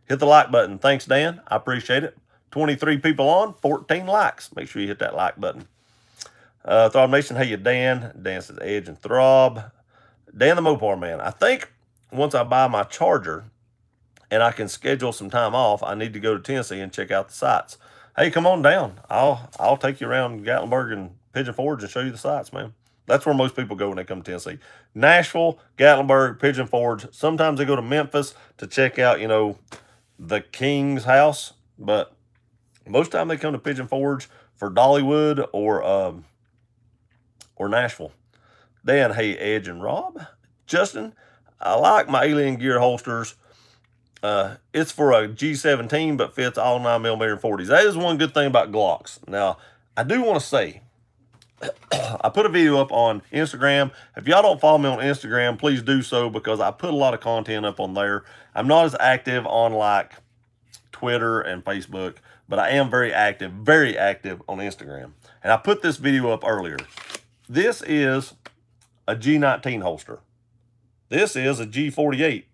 Hit the like button. Thanks, Dan. I appreciate it. 23 people on, 14 likes. Make sure you hit that like button. Throb Nation, hey, you Dan. Dan says Edge and Throb. Dan the Mopar Man. I think once I buy my Charger and I can schedule some time off, I need to go to Tennessee and check out the sites. Hey, come on down. I'll take you around Gatlinburg and Pigeon Forge and show you the sites, man. That's where most people go when they come to Tennessee. Nashville, Gatlinburg, Pigeon Forge. Sometimes they go to Memphis to check out, you know, the King's house. But most of the time they come to Pigeon Forge for Dollywood or Nashville. Dan, hey, Edge and Rob. Justin, I like my Alien Gear holsters. It's for a G17, but fits all 9mm and 40s. That is one good thing about Glocks. Now, I do want to say, I put a video up on Instagram. If y'all don't follow me on Instagram, please do so, because I put a lot of content up on there. I'm not as active on like Twitter and Facebook, but I am very active on Instagram. And I put this video up earlier. This is a G19 holster. This is a G48.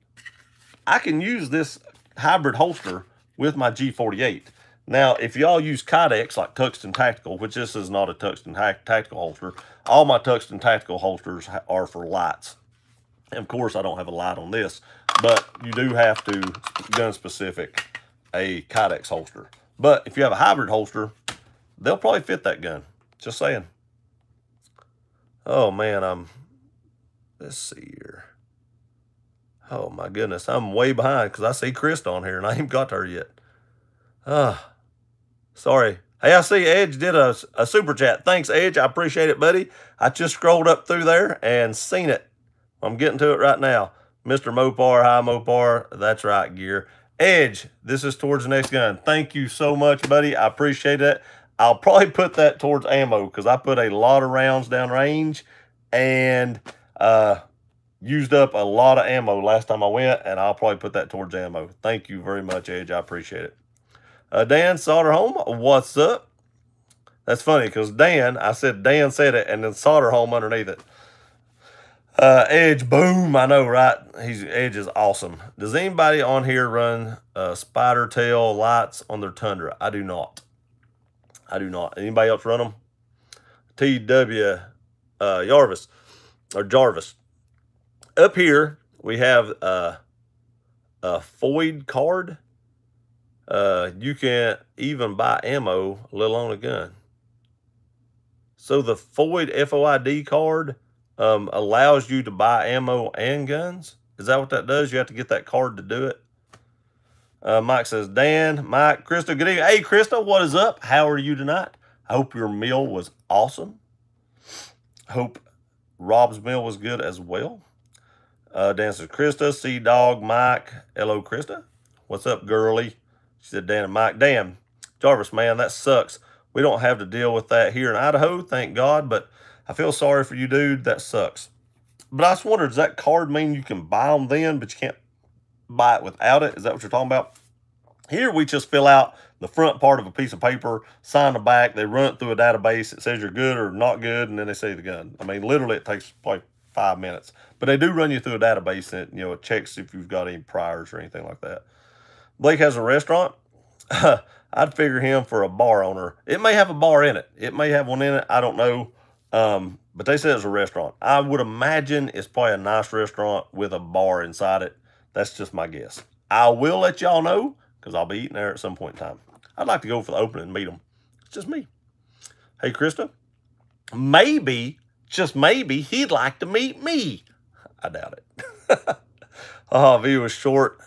I can use this hybrid holster with my G48. Now, if y'all use Kydex like Tuxton Tactical, which this is not a Tuxton Tactical holster, all my Tuxton Tactical holsters are for lights. And of course, I don't have a light on this, but you do have to, gun specific, a Kydex holster. But if you have a hybrid holster, they'll probably fit that gun. Just saying. Oh man, let's see here. Oh my goodness, I'm way behind because I see Chris on here and I ain't got to her yet. Sorry. Hey, I see Edge did a super chat. Thanks, Edge. I appreciate it, buddy. I just scrolled up through there and seen it. I'm getting to it right now. Mr. Mopar, hi Mopar. That's right, Gear. Edge, this is towards the next gun. Thank you so much, buddy. I appreciate it. I'll probably put that towards ammo because I put a lot of rounds down range and used up a lot of ammo last time I went, and I'll probably put that towards ammo. Thank you very much, Edge. I appreciate it. Dan Solder Home, what's up? That's funny because I said Dan said it, and then Solder Home underneath it. Edge, boom, I know, right? Edge is awesome. Does anybody on here run spider tail lights on their Tundra? I do not. I do not. Anybody else run them? TW Jarvis. Up here, we have a Foyd card. You can even buy ammo, let alone a gun. So the Foyd FOID card allows you to buy ammo and guns. Is that what that does? You have to get that card to do it. Mike says, Dan, Mike, Krista, good evening. Hey, Krista, what is up? How are you tonight? I hope your meal was awesome. Hope Rob's meal was good as well. Dan says, Krista, C-Dog, Mike. Hello, Krista. What's up, girly? She said, Dan and Mike. Dan, Jarvis, man, that sucks. We don't have to deal with that here in Idaho, thank God, but I feel sorry for you, dude. That sucks. But I just wondered, does that card mean you can buy them then, but you can't buy it without it? Is that what you're talking about? Here, we just fill out the front part of a piece of paper, sign the back, they run it through a database. It says you're good or not good, and then they say the gun. I mean, literally, it takes probably 5 minutes. But they do run you through a database that, you know, it checks if you've got any priors or anything like that. Blake has a restaurant. I'd figure him for a bar owner. It may have a bar in it. It may have one in it. I don't know. But they said it's a restaurant. I would imagine it's probably a nice restaurant with a bar inside it. That's just my guess. I will let y'all know because I'll be eating there at some point in time. I'd like to go for the opening and meet them. It's just me. Hey, Krista, maybe, just maybe, he'd like to meet me. I doubt it. Oh, V was short.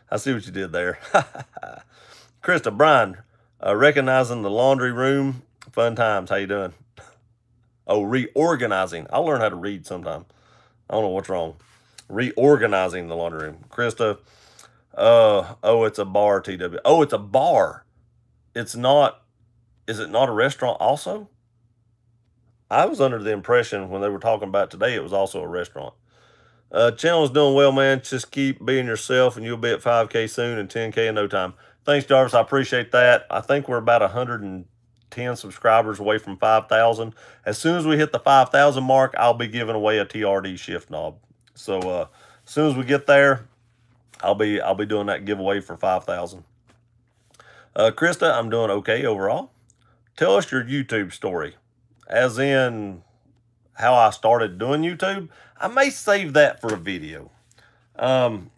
I see what you did there. Krista, Brian, recognizing the laundry room. Fun times. How you doing? Oh, reorganizing. I'll learn how to read sometime. I don't know what's wrong. Reorganizing the laundry room. Krista, oh, it's a bar, TW. Oh, it's a bar. It's not, is it not a restaurant also? I was under the impression when they were talking about today, it was also a restaurant. Channel's doing well, man. Just keep being yourself and you'll be at 5K soon and 10K in no time. Thanks, Jarvis. I appreciate that. I think we're about 110 subscribers away from 5,000. As soon as we hit the 5,000 mark, I'll be giving away a TRD shift knob. So as soon as we get there, I'll be doing that giveaway for 5,000. Krista, I'm doing okay overall. Tell us your YouTube story, as in how I started doing YouTube. I may save that for a video. I'll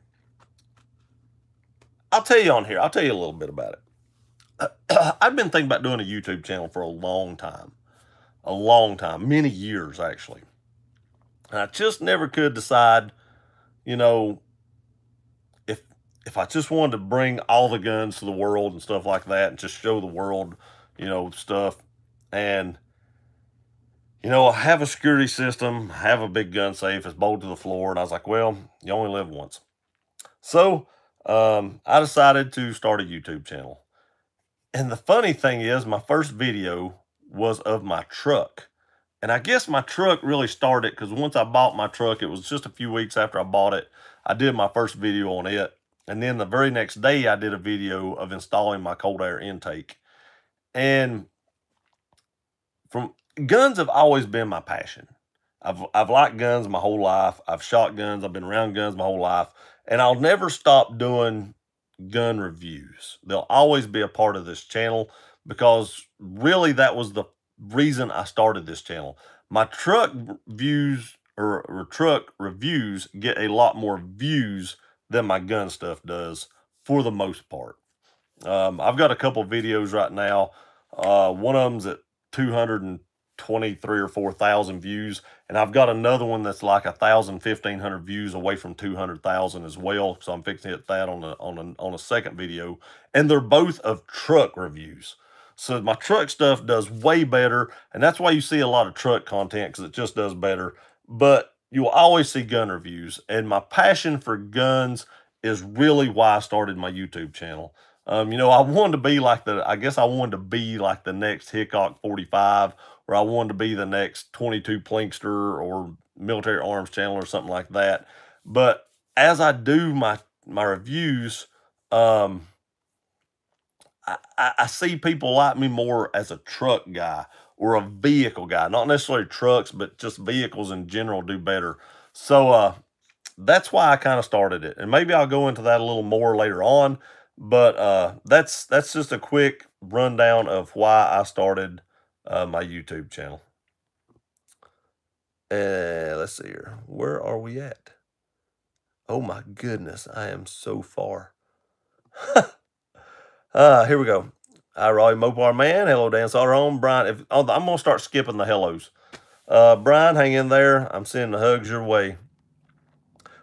tell you on here. I'll tell you a little bit about it. I've been thinking about doing a YouTube channel for a long time. Many years, actually. And I just never could decide, you know, if I just wanted to bring all the guns to the world and stuff like that and just show the world, you know, stuff. And, you know, have a security system, have a big gun safe, it's bolted to the floor. And I was like, well, you only live once. So I decided to start a YouTube channel. And the funny thing is, my first video was of my truck. And I guess my truck really started because once I bought my truck, it was just a few weeks after I bought it, I did my first video on it. And then the very next day, I did a video of installing my cold air intake. And guns have always been my passion. I've liked guns my whole life. I've shot guns. I've been around guns my whole life. And I'll never stop doing gun reviews. They'll always be a part of this channel because really that was the reason I started this channel. My truck views or truck reviews get a lot more views than my gun stuff does for the most part. I've got a couple videos right now. One of them's at 223 or 4,000 views. And I've got another one that's like 1,000, 1,500 views away from 200,000 as well. So I'm fixing to hit that on a second video. And they're both of truck reviews. So my truck stuff does way better, and that's why you see a lot of truck content, because it just does better. But you'll always see gun reviews, and my passion for guns is really why I started my YouTube channel. I wanted to be like I guess I wanted to be like the next Hickok 45, or I wanted to be the next 22 Plinkster or Military Arms Channel or something like that. But as I do my reviews, um, I see people like me more as a truck guy or a vehicle guy, not necessarily trucks, but just vehicles in general do better. So that's why I kind of started it, and maybe I'll go into that a little more later on. But that's just a quick rundown of why I started my YouTube channel. Let's see here. Where are we at? Oh my goodness, I am so far. Here we go. Hi, Roy Mopar Man. Hello, Dan Sauer home. Brian, I'm gonna start skipping the hellos. Brian, hang in there. I'm sending the hugs your way.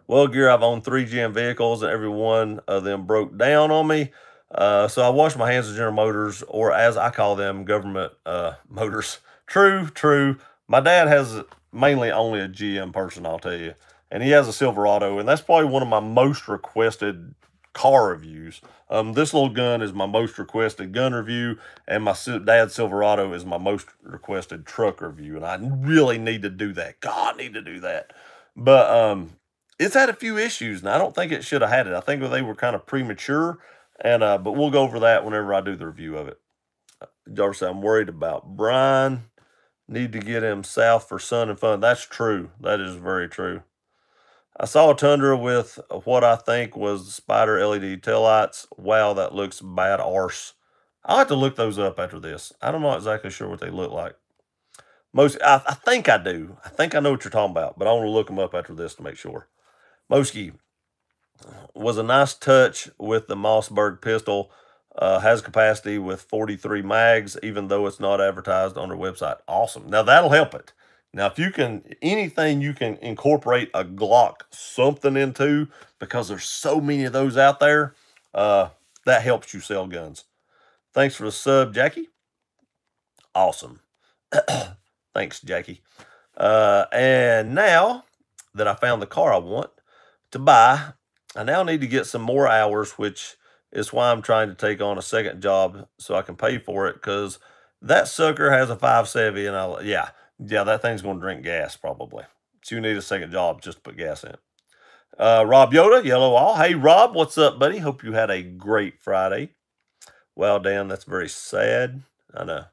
Well, Gear, I've owned 3 GM vehicles, and every one of them broke down on me. So I wash my hands of General Motors, or as I call them, government motors. True, true. My dad has mainly only a GM person, I'll tell you. And he has a Silverado, and that's probably one of my most requested car reviews. This little gun is my most requested gun review, and my dad's Silverado is my most requested truck review. And I really need to do that. God, I need to do that. But it's had a few issues, and I don't think it should have had it. I think they were kind of premature, and but we'll go over that whenever I do the review of it. Darcy, I'm worried about Brian. Need to get him south for sun and fun. That's true. That is very true. I saw a Tundra with what I think was Spider LED taillights. Wow, that looks bad arse. I'll have to look those up after this. I'm not exactly sure what they look like. I think I do. I think I know what you're talking about, but I want to look them up after this to make sure. Mosky was a nice touch with the Mossberg pistol. Has capacity with 43 mags, even though it's not advertised on their website. Awesome. Now that'll help it. Now, if you can, anything you can incorporate a Glock something into, because there's so many of those out there, that helps you sell guns. Thanks for the sub, Jackie. Awesome. Thanks, Jackie. And now that I found the car I want to buy, I now need to get some more hours, which is why I'm trying to take on a second job so I can pay for it, because that sucker has a 570, and yeah, that thing's going to drink gas probably. So you need a second job just to put gas in it. Rob Yoda, yellow all. Hey, Rob, what's up, buddy? Hope you had a great Friday. Well, Dan, that's very sad. I know.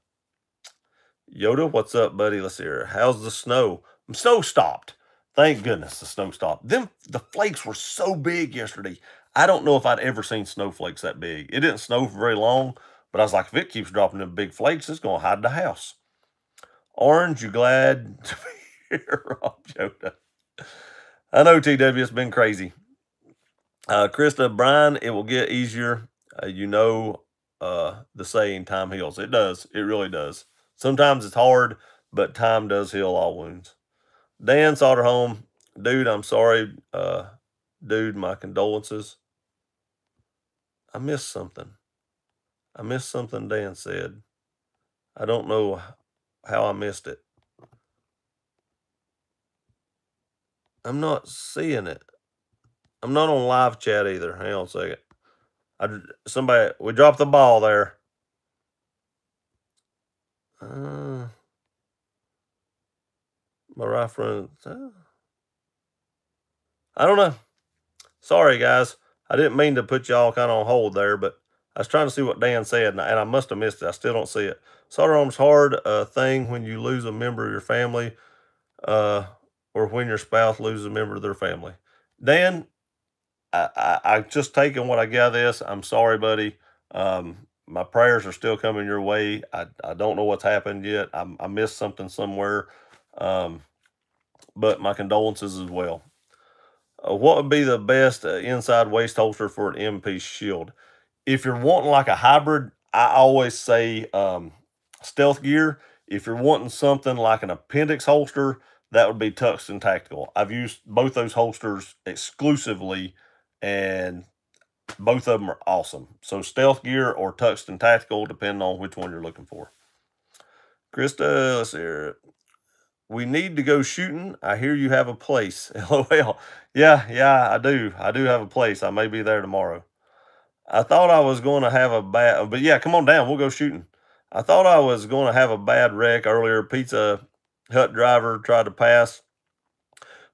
Yoda, what's up, buddy? Let's see here. How's the snow? Snow stopped. Thank goodness the snow stopped. The flakes were so big yesterday. I don't know if I'd ever seen snowflakes that big. It didn't snow for very long, but I was like, if it keeps dropping them big flakes, it's going to hide the house. Orange, you glad to be here, Rob Yoda? I know, TW, it's been crazy. Krista, Brian, it will get easier. The saying, time heals. It does. It really does. Sometimes it's hard, but time does heal all wounds. Dan Solderholm, dude, I'm sorry. Dude, my condolences. I missed something. I missed something Dan said. I don't know how I missed it. I'm not seeing it. I'm not on live chat either. Hang on a second. We dropped the ball there. My right front. I don't know. Sorry, guys. I didn't mean to put y'all kind of on hold there, but I was trying to see what Dan said, and I must have missed it. I still don't see it. Solderarm's hard thing when you lose a member of your family, or when your spouse loses a member of their family. Dan, I just taken what I got of this. I'm sorry, buddy. My prayers are still coming your way. I don't know what's happened yet. I missed something somewhere. But my condolences as well. What would be the best inside waist holster for an MP shield? If you're wanting like a hybrid, I always say Stealth Gear. If you're wanting something like an appendix holster, that would be Tuxton Tactical. I've used both those holsters exclusively, and Both of them are awesome. So stealth gear or tungsten tactical, depending on which one you're looking for. Krista, let's see here. We need to go shooting. I hear you have a place. LOL. Yeah, I do. I do have a place. I may be there tomorrow. I thought I was going to have a bad, but yeah, come on down. We'll go shooting. I thought I was going to have a bad wreck earlier. Pizza Hut driver tried to pass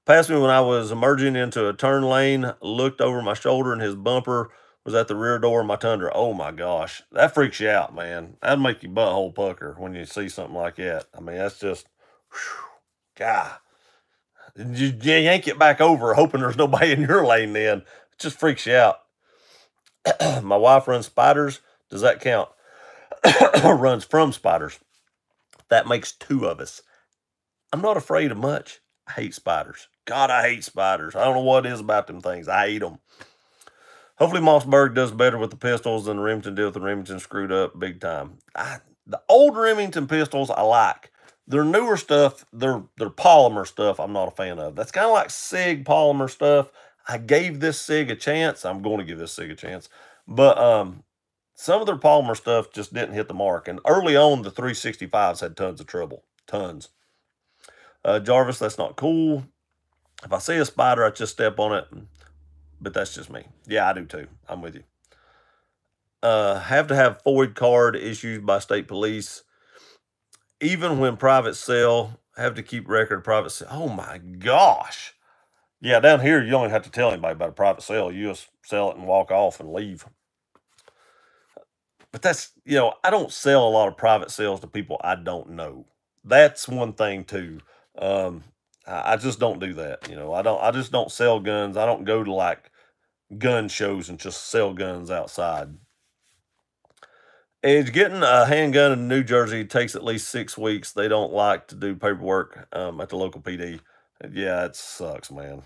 me when I was emerging into a turn lane, looked over my shoulder, and his bumper was at the rear door of my Tundra. Oh my gosh, that freaks you out, man. That'd make your butthole pucker when you see something like that. I mean, that's just, whew, God. You yank it back over, hoping there's nobody in your lane then. It just freaks you out. My wife runs spiders. Does that count? Runs from spiders. That makes two of us. I'm not afraid of much. I hate spiders. God, I hate spiders. I don't know what it is about them things. I hate them. Hopefully Mossberg does better with the pistols than the Remington did with the Remington screwed up big time. The old Remington pistols I like. Their newer stuff, their polymer stuff, I'm not a fan of. That's kind of like Sig polymer stuff. I gave this Sig a chance. I'm going to give this Sig a chance. But some of their polymer stuff just didn't hit the mark. And early on, the 365s had tons of trouble. Tons. Jarvis, that's not cool. If I see a spider, I just step on it. But that's just me. Yeah, I do too. I'm with you. Have to have FOID card issued by state police. Even when private sale, have to keep record of private sale. Oh my gosh. Yeah, down here, you don't have to tell anybody about a private sale. You just sell it and walk off and leave. But that's, I don't sell a lot of private sales to people I don't know. That's one thing too. I just don't do that. I just don't sell guns. I don't go to like gun shows and just sell guns outside. Edge, getting a handgun in New Jersey takes at least 6 weeks. They don't like to do paperwork at the local PD. Yeah, it sucks, man.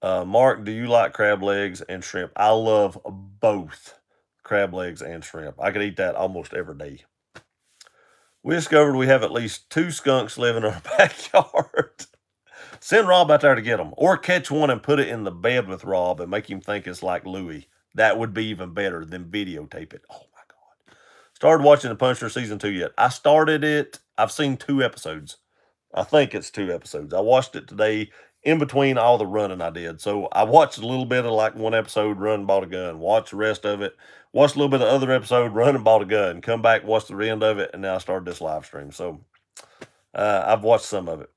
Mark, do you like crab legs and shrimp? I love both crab legs and shrimp. I could eat that almost every day. We discovered we have at least 2 skunks living in our backyard. Send Rob out there to get them. Or catch one and put it in the bed with Rob and make him think it's like Louis. That would be even better than videotape it. Oh, my God. Started watching The Punisher Season 2 yet. I started it. I've seen 2 episodes. I think it's 2 episodes. I watched it today in between all the running I did. So I watched a little bit of like 1 episode, run and bought a gun. Watched the rest of it. Watched a little bit of the other episode, run and bought a gun. Come back, watch the end of it, and now I started this live stream. So I've watched some of it.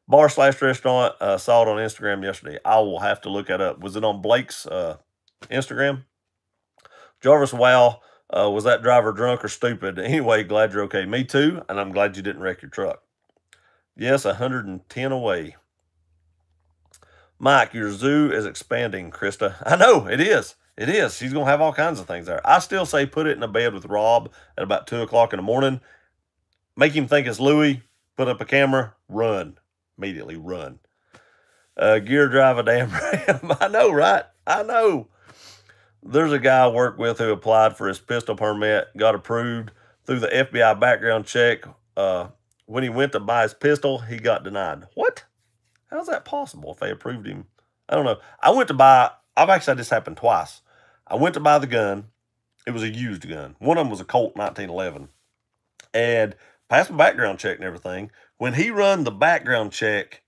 Bar/restaurant, saw it on Instagram yesterday. I will have to look that up. Was it on Blake's Instagram? Jarvis, wow. Was that driver drunk or stupid? Anyway, glad you're okay. Me too, and I'm glad you didn't wreck your truck. Yes, 110 away. Mike, your zoo is expanding, Krista. I know, it is. It is. She's going to have all kinds of things there. I still say put it in a bed with Rob at about 2 o'clock in the morning. Make him think it's Louis. Put up a camera. Run. Immediately run. Gear drive a damn ram. I know, right? I know. There's a guy I work with who applied for his pistol permit, got approved through the FBI background check. When he went to buy his pistol, he got denied. What? How's that possible if they approved him? I don't know. I've actually had this happen twice. I went to buy the gun. It was a used gun. One of them was a Colt 1911. And passed my background check and everything. When he run the background check,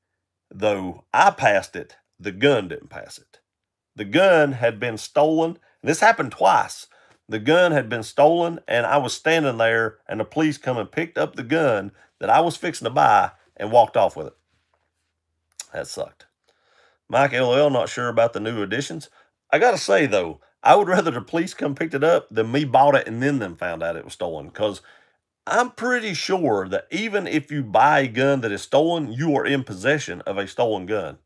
though, I passed it. The gun didn't pass it. The gun had been stolen. This happened twice. The gun had been stolen, and I was standing there, and the police come and picked up the gun that I was fixing to buy and walked off with it. That sucked. Mike LOL, not sure about the new additions. I got to say, though, I would rather the police come picked it up than me bought it and then them found out it was stolen, because I'm pretty sure that even if you buy a gun that is stolen, you are in possession of a stolen gun.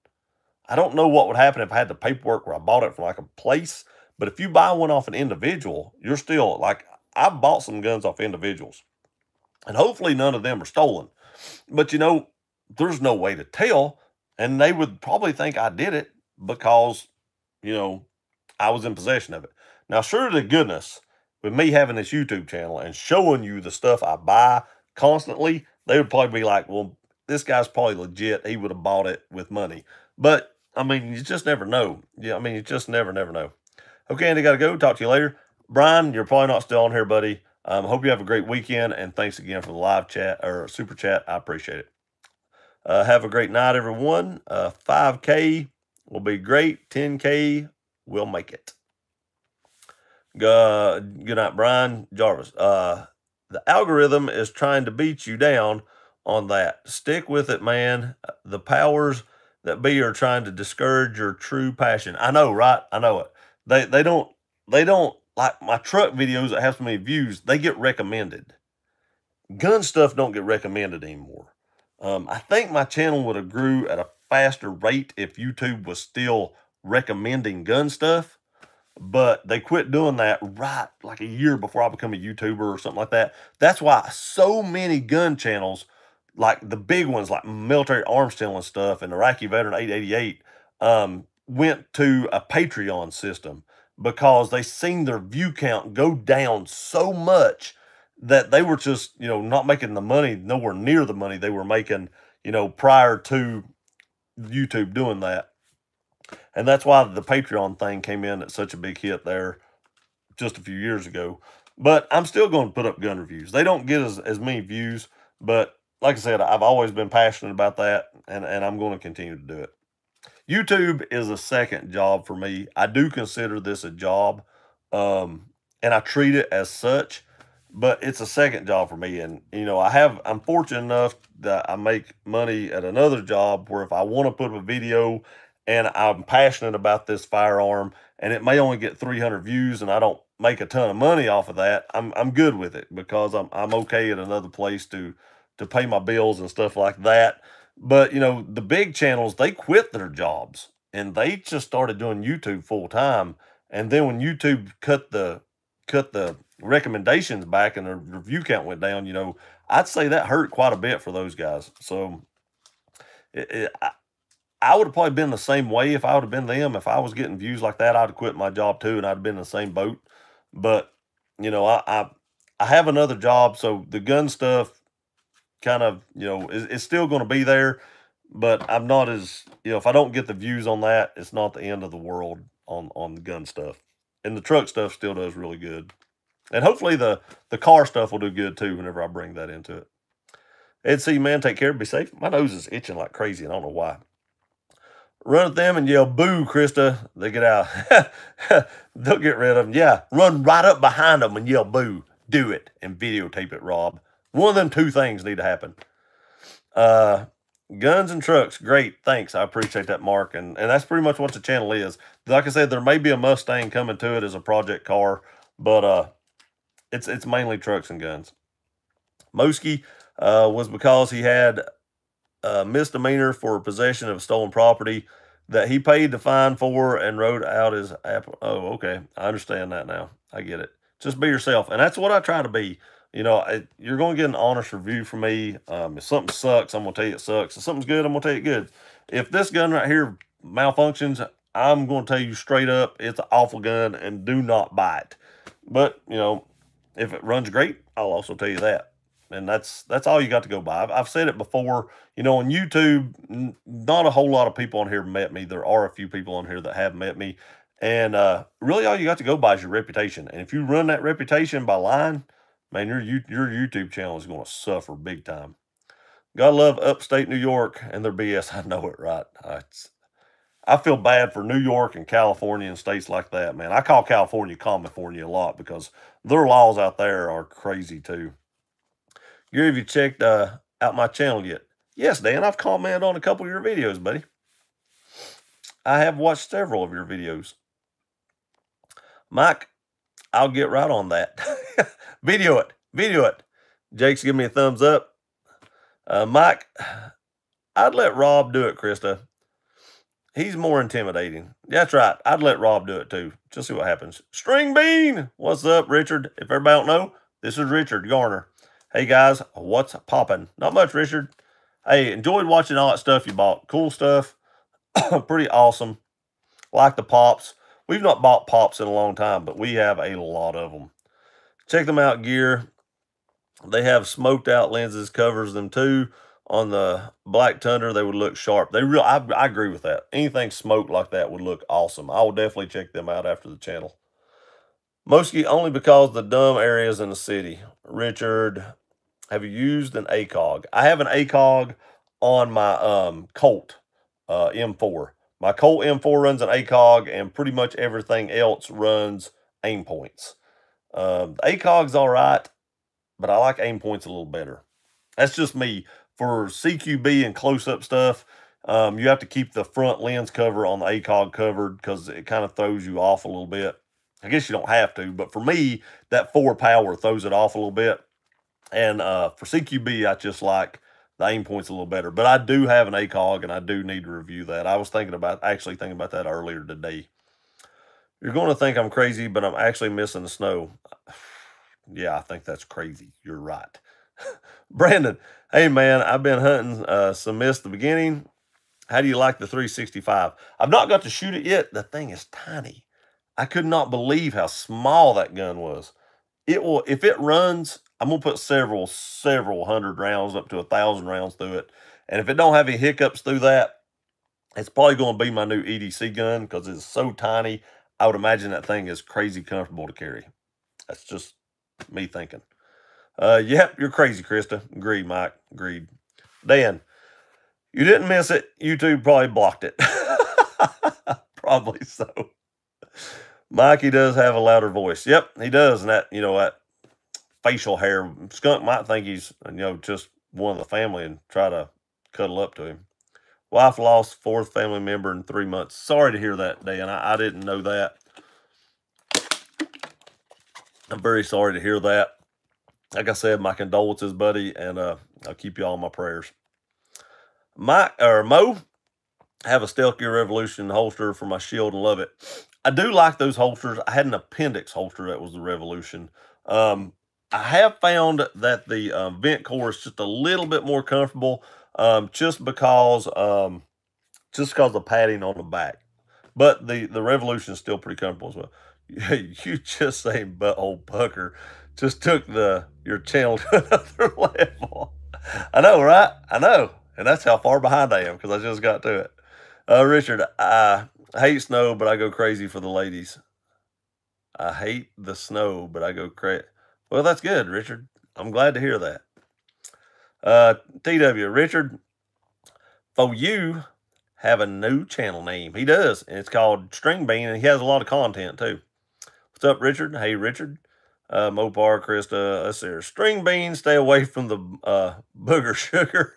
I don't know what would happen if I had the paperwork where I bought it from like a place, but if you buy one off an individual, you're still, like, I bought some guns off individuals, and hopefully none of them are stolen. But, there's no way to tell, and they would probably think I did it because, I was in possession of it. Now, sure to goodness, with me having this YouTube channel and showing you the stuff I buy constantly, they would probably be like, well, this guy's probably legit. He would have bought it with money. But, you just never know. Yeah, you just never know. Okay, Andy, got to go. Talk to you later. Brian, you're probably not still on here, buddy. Hope you have a great weekend, and thanks again for the live chat or super chat. I appreciate it. Have a great night, everyone. 5K will be great. 10K will make it. Good night, Brian Jarvis. The algorithm is trying to beat you down on that. Stick with it, man. The powers that be are trying to discourage your true passion. I know, right? I know it. They don't like my truck videos that have so many views. They get recommended. Gun stuff don't get recommended anymore. I think my channel would have grew at a faster rate if YouTube was still recommending gun stuff, but they quit doing that right like a year before I become a YouTuber or something like that. That's why so many gun channels, like the big ones like Military Arms Channel and stuff and Iraqi Veteran 888, went to a Patreon system because they seen their view count go down so much that they were just, not making the money, nowhere near the money they were making, prior to YouTube doing that. And that's why the Patreon thing came in at such a big hit there just a few years ago. But I'm still going to put up gun reviews. They don't get as many views, but like I said, I've always been passionate about that, and I'm going to continue to do it. YouTube is a second job for me. I do consider this a job, and I treat it as such, but it's a second job for me. And, I'm fortunate enough that I make money at another job where if I want to put up a video and I'm passionate about this firearm and it may only get 300 views and I don't make a ton of money off of that, I'm good with it because I'm okay at another place to pay my bills and stuff like that. But, the big channels, they quit their jobs and they just started doing YouTube full time. And then when YouTube cut the recommendations back and the review count went down, I'd say that hurt quite a bit for those guys. So I would have probably been the same way if I would have been them. If I was getting views like that, I'd have quit my job too, and I'd have been in the same boat. But, I have another job, so the gun stuff kind of, it's still going to be there, but I'm not as, if I don't get the views on that, it's not the end of the world on the gun stuff. And the truck stuff still does really good. And hopefully the car stuff will do good too whenever I bring that into it. Ed C, man, take care, be safe. My nose is itching like crazy, and I don't know why. Run at them and yell, boo, Krista. They get out. They'll get rid of them. Yeah, run right up behind them and yell, boo. Do it and videotape it, Rob. One of them two things need to happen. Guns and trucks, great. Thanks. I appreciate that, Mark. And that's pretty much what the channel is. Like I said, there may be a Mustang coming to it as a project car, but it's mainly trucks and guns. Moski was because he had a misdemeanor for possession of stolen property that he paid the fine for and wrote out his app. Oh, okay. I understand that now. I get it. Just be yourself. And that's what I try to be. You're going to get an honest review from me. If something sucks, I'm going to tell you it sucks. If something's good, I'm going to tell you good. If this gun right here malfunctions, I'm going to tell you straight up, it's an awful gun and do not buy it. But, if it runs great, I'll also tell you that. And that's all you got to go by. I've said it before, on YouTube, not a whole lot of people on here met me. There are a few people on here that have met me. And really all you got to go by is your reputation. And if you run that reputation by lying, man, your YouTube channel is going to suffer big time. Gotta love upstate New York and their BS. I know it, right? I feel bad for New York and California and states like that, man. I call California California a lot because their laws out there are crazy too. Gary, have you checked out my channel yet? Yes, Dan, I've commented on a couple of your videos, buddy. I have watched several of your videos. Mike, I'll get right on that. Video it. Jake's giving me a thumbs up. Mike, I'd let Rob do it, Krista. He's more intimidating. That's right. I'd let Rob do it too. Just see what happens. String Bean, what's up, Richard? If everybody don't know, this is Richard Garner. Hey guys, what's poppin'? Not much, Richard. Hey, enjoyed watching all that stuff you bought. Cool stuff. Pretty awesome. Like the pops. We've not bought pops in a long time, but we have a lot of them. Check them out, gear. They have smoked out lenses, covers them too. on the Black Thunder, they would look sharp. I agree with that. Anything smoked like that would look awesome. I will definitely check them out after the channel. Mostly only because the dumb areas in the city. Richard, have you used an ACOG? I have an ACOG on my Colt M4. My Colt M4 runs an ACOG, and pretty much everything else runs aim points. The ACOG's all right, but I like aim points a little better. That's just me. For CQB and close-up stuff, you have to keep the front lens cover on the ACOG covered because it kind of throws you off a little bit. I guess you don't have to, but for me, that 4 power throws it off a little bit. And for CQB, I just like the aim points a little better. But I do have an ACOG, and I do need to review that. I was actually thinking about that earlier today. You're going to think I'm crazy, but I'm actually missing the snow. Yeah, I think that's crazy. You're right. Brandon, hey man, I've been hunting some missed the beginning. How do you like the 365? I've not got to shoot it yet. The thing is tiny. I could not believe how small that gun was. It will, if it runs, I'm gonna put several hundred rounds, up to 1,000 rounds through it. And if it don't have any hiccups through that, it's probably gonna be my new EDC gun because it's so tiny. I would imagine that thing is crazy comfortable to carry. That's just me thinking. Yep, you're crazy, Krista. Agreed, Mike. Agreed. Dan, you didn't miss it. YouTube probably blocked it. Probably so. Mikey does have a louder voice. Yep, he does. And that, that facial hair. Skunk might think he's, just one of the family and try to cuddle up to him. Wife lost 4th family member in 3 months. Sorry to hear that, Dan. I didn't know that. I'm very sorry to hear that. Like I said, my condolences, buddy, and I'll keep you all in my prayers. Mo, I have a Stealth Gear Revolution holster for my shield and love it. I do like those holsters. I had an appendix holster that was the Revolution. I have found that the vent core is just a little bit more comfortable, just because of the padding on the back. But the Revolution is still pretty comfortable as well. You just saying butthole pucker just took your channel to another level. I know, right? I know. And that's how far behind I am because I just got to it. Richard, I hate snow, but I go crazy for the ladies. I hate the snow, but I go crazy. Well, that's good, Richard. I'm glad to hear that. TW, Richard, for you have a new channel name. He does, and it's called String Bean, and he has a lot of content too. What's up, Richard? Hey, Richard. Mopar, Krista, let's see. String Bean, stay away from the booger sugar.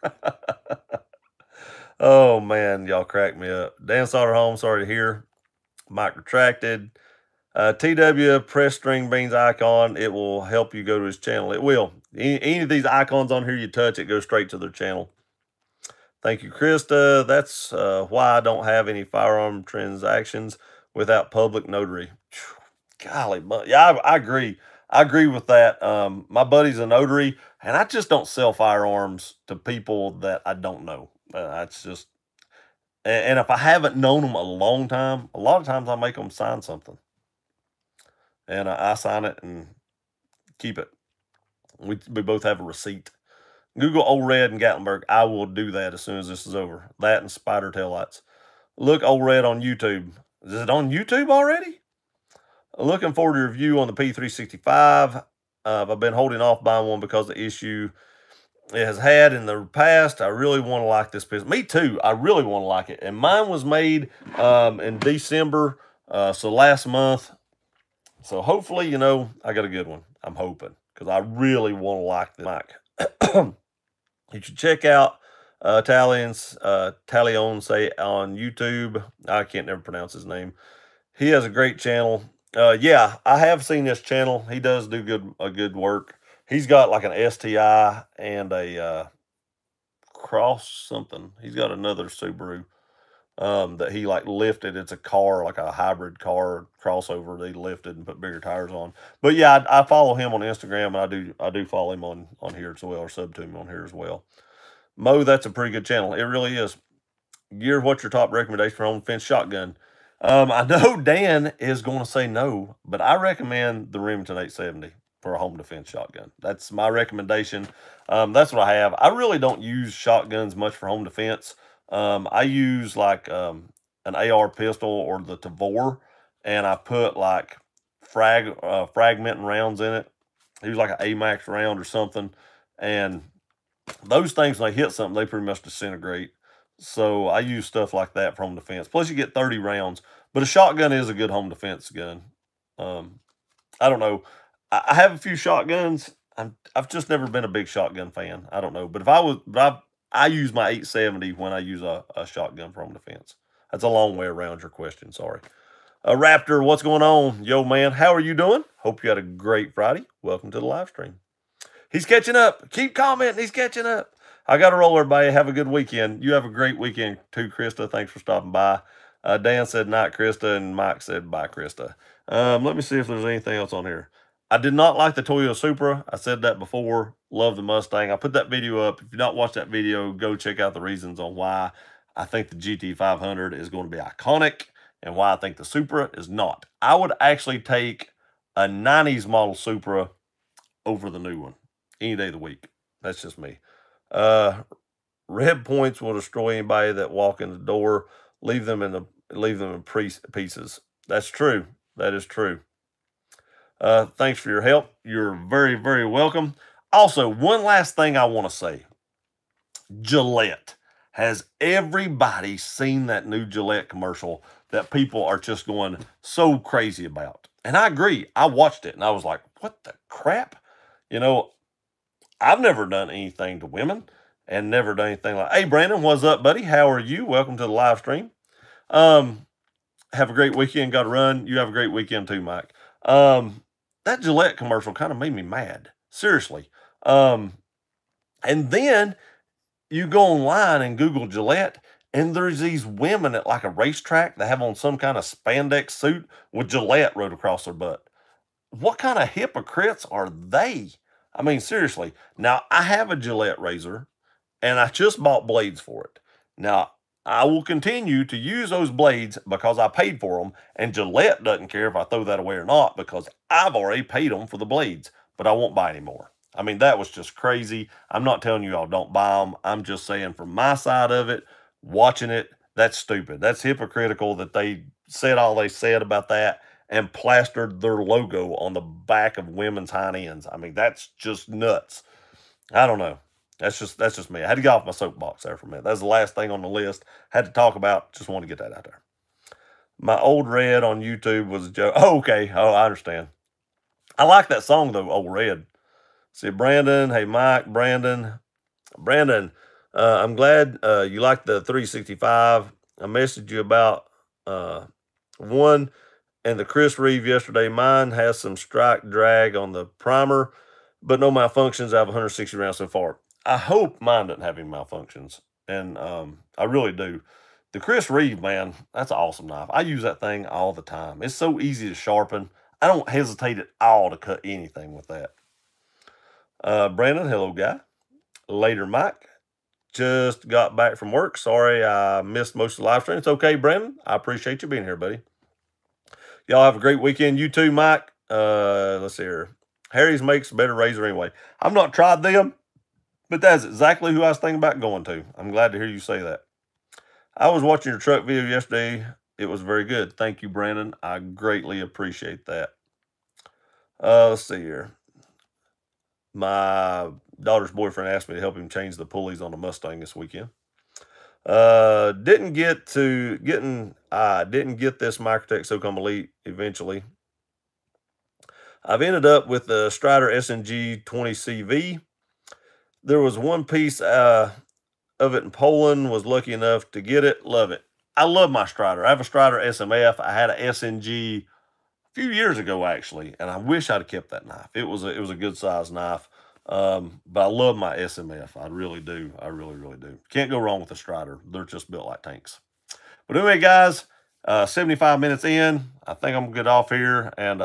Oh, man, y'all crack me up. Dan Sauter Home, sorry to hear. Mike retracted. TW, press String Bean's icon. It will help you go to his channel. It will. Any of these icons on here you touch, it goes straight to their channel. Thank you, Krista. That's why I don't have any firearm transactions without public notary. Golly, but yeah, I agree. I agree with that. My buddy's a notary, and I just don't sell firearms to people that I don't know. That's just, and if I haven't known them a long time, a lot of times I make them sign something, and I sign it and keep it. We both have a receipt. Google Old Red and Gatlinburg. I will do that as soon as this is over. That and spider taillights. Look Old Red on YouTube. Is it on YouTube already? Looking forward to review on the P365. I've been holding off buying one because of the issue it has had in the past. I really want to like this pistol. Me too. I really want to like it. And mine was made in December, so last month. So hopefully, I got a good one. I'm hoping because I really want to like the mic. You should check out Talion say on YouTube. I can't never pronounce his name. He has a great channel. Yeah, I have seen this channel. He does do good work. He's got like an STI and a cross something. He's got another Subaru that he like lifted. It's a car, like a hybrid car crossover they lifted and put bigger tires on. But yeah, I follow him on Instagram, and I do follow him on here as well, or sub to him on here as well. Mo, that's a pretty good channel. It really is. Gear, what's your top recommendation for home defense shotgun? I know Dan is going to say no, but I recommend the Remington 870. for a home defense shotgun. That's my recommendation. That's what I have. I really don't use shotguns much for home defense. I use like an AR pistol or the Tavor, and I put like fragmenting rounds in it. Use like an AMAX round or something, and those things, when they hit something, they pretty much disintegrate. So I use stuff like that for home defense. Plus, you get 30 rounds. But a shotgun is a good home defense gun. I don't know. I have a few shotguns. I've just never been a big shotgun fan. I don't know. But if I was, I use my 870 when I use a shotgun for home defense. That's a long way around your question. Sorry. Raptor, what's going on? Yo, man, how are you doing? Hope you had a great Friday. Welcome to the live stream. He's catching up. Keep commenting. He's catching up. I got to roll, everybody. Have a good weekend. You have a great weekend too, Krista. Thanks for stopping by. Dan said night, Krista, and Mike said bye, Krista. Let me see if there's anything else on here. I did not like the Toyota Supra. I said that before. Love the Mustang. I put that video up. If you've not watched that video, go check out the reasons on why I think the GT500 is going to be iconic and why I think the Supra is not. I would actually take a 90s model Supra over the new one any day of the week. That's just me. Red points will destroy anybody that walk in the door. Leave them in pieces. That's true. That is true. Thanks for your help. You're very, very welcome. Also, one last thing I want to say. Gillette. Has everybody seen that new Gillette commercial that people are just going so crazy about? And I agree. I watched it and I was like, what the crap? You know, I've never done anything to women and never done anything like, hey, Brandon, what's up, buddy? How are you? Welcome to the live stream. Have a great weekend. Got to run. You have a great weekend too, Mike. That Gillette commercial kind of made me mad. Seriously. And then you go online and Google Gillette, and there's these women at like a racetrack that have on some kind of spandex suit with Gillette wrote across their butt. What kind of hypocrites are they? I mean, seriously. Now, I have a Gillette razor, and I just bought blades for it. Now, I will continue to use those blades because I paid for them, and Gillette doesn't care if I throw that away or not because I've already paid them for the blades, but I won't buy any more. I mean, that was just crazy. I'm not telling you all don't buy them. I'm just saying from my side of it, watching it, that's stupid. That's hypocritical that they said all they said about that and plastered their logo on the back of women's hind ends. I mean, that's just nuts. I don't know. That's just me. I had to get off my soapbox there for a minute. That's the last thing on the list. Had to talk about. Just want to get that out there. My Old Red on YouTube was a joke. Oh, okay. Oh, I understand. I like that song, though, Old Red. See, Brandon. Hey, Mike. Brandon, I'm glad you like the 365. I messaged you about one and the Chris Reeve yesterday. Mine has some strike drag on the primer, but no malfunctions. I have 160 rounds so far. I hope mine doesn't have any malfunctions, and I really do. The Chris Reeve, man, that's an awesome knife. I use that thing all the time. It's so easy to sharpen. I don't hesitate at all to cut anything with that. Brandon, hello, guy. Later, Mike. Just got back from work. Sorry I missed most of the live stream. It's okay, Brandon. I appreciate you being here, buddy. Y'all have a great weekend. You too, Mike. Let's see here. Harry's makes a better razor anyway. I've not tried them, but that's exactly who I was thinking about going to. I'm glad to hear you say that. I was watching your truck video yesterday. It was very good. Thank you, Brandon. I greatly appreciate that. Let's see here. My daughter's boyfriend asked me to help him change the pulleys on the Mustang this weekend. Didn't get this Microtech SOCOM Elite eventually. I've ended up with the Strider SNG 20CV. There was one piece of it in Poland. Was lucky enough to get it. Love it. I love my Strider. I have a Strider SMF. I had a SNG a few years ago, actually, and I wish I'd have kept that knife. It was a good size knife. But I love my SMF. I really do. I really, really do. Can't go wrong with a Strider. They're just built like tanks. But anyway, guys, 75 minutes in. I think I'm good off here and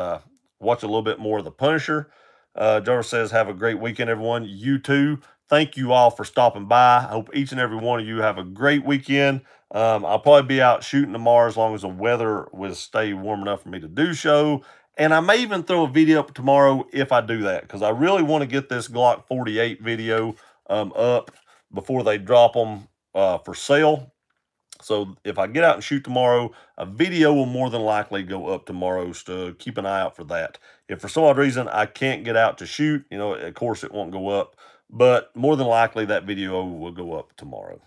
watch a little bit more of the Punisher. Jarvis says, have a great weekend, everyone. You too. Thank you all for stopping by. I hope each and every one of you have a great weekend. I'll probably be out shooting tomorrow as long as the weather will stay warm enough for me to do so. And I may even throw a video up tomorrow if I do that, because I really want to get this Glock 48 video up before they drop them for sale. So if I get out and shoot tomorrow, a video will more than likely go up tomorrow, so keep an eye out for that. If for some odd reason I can't get out to shoot, you know, of course it won't go up, but more than likely that video will go up tomorrow.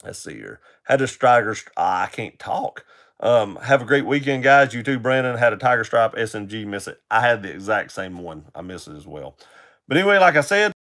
Let's see here. Had a Striker, I can't talk. Have a great weekend, guys. You too, Brandon. Had a Tiger Stripe SMG, miss it. I had the exact same one. I miss it as well. But anyway, like I said,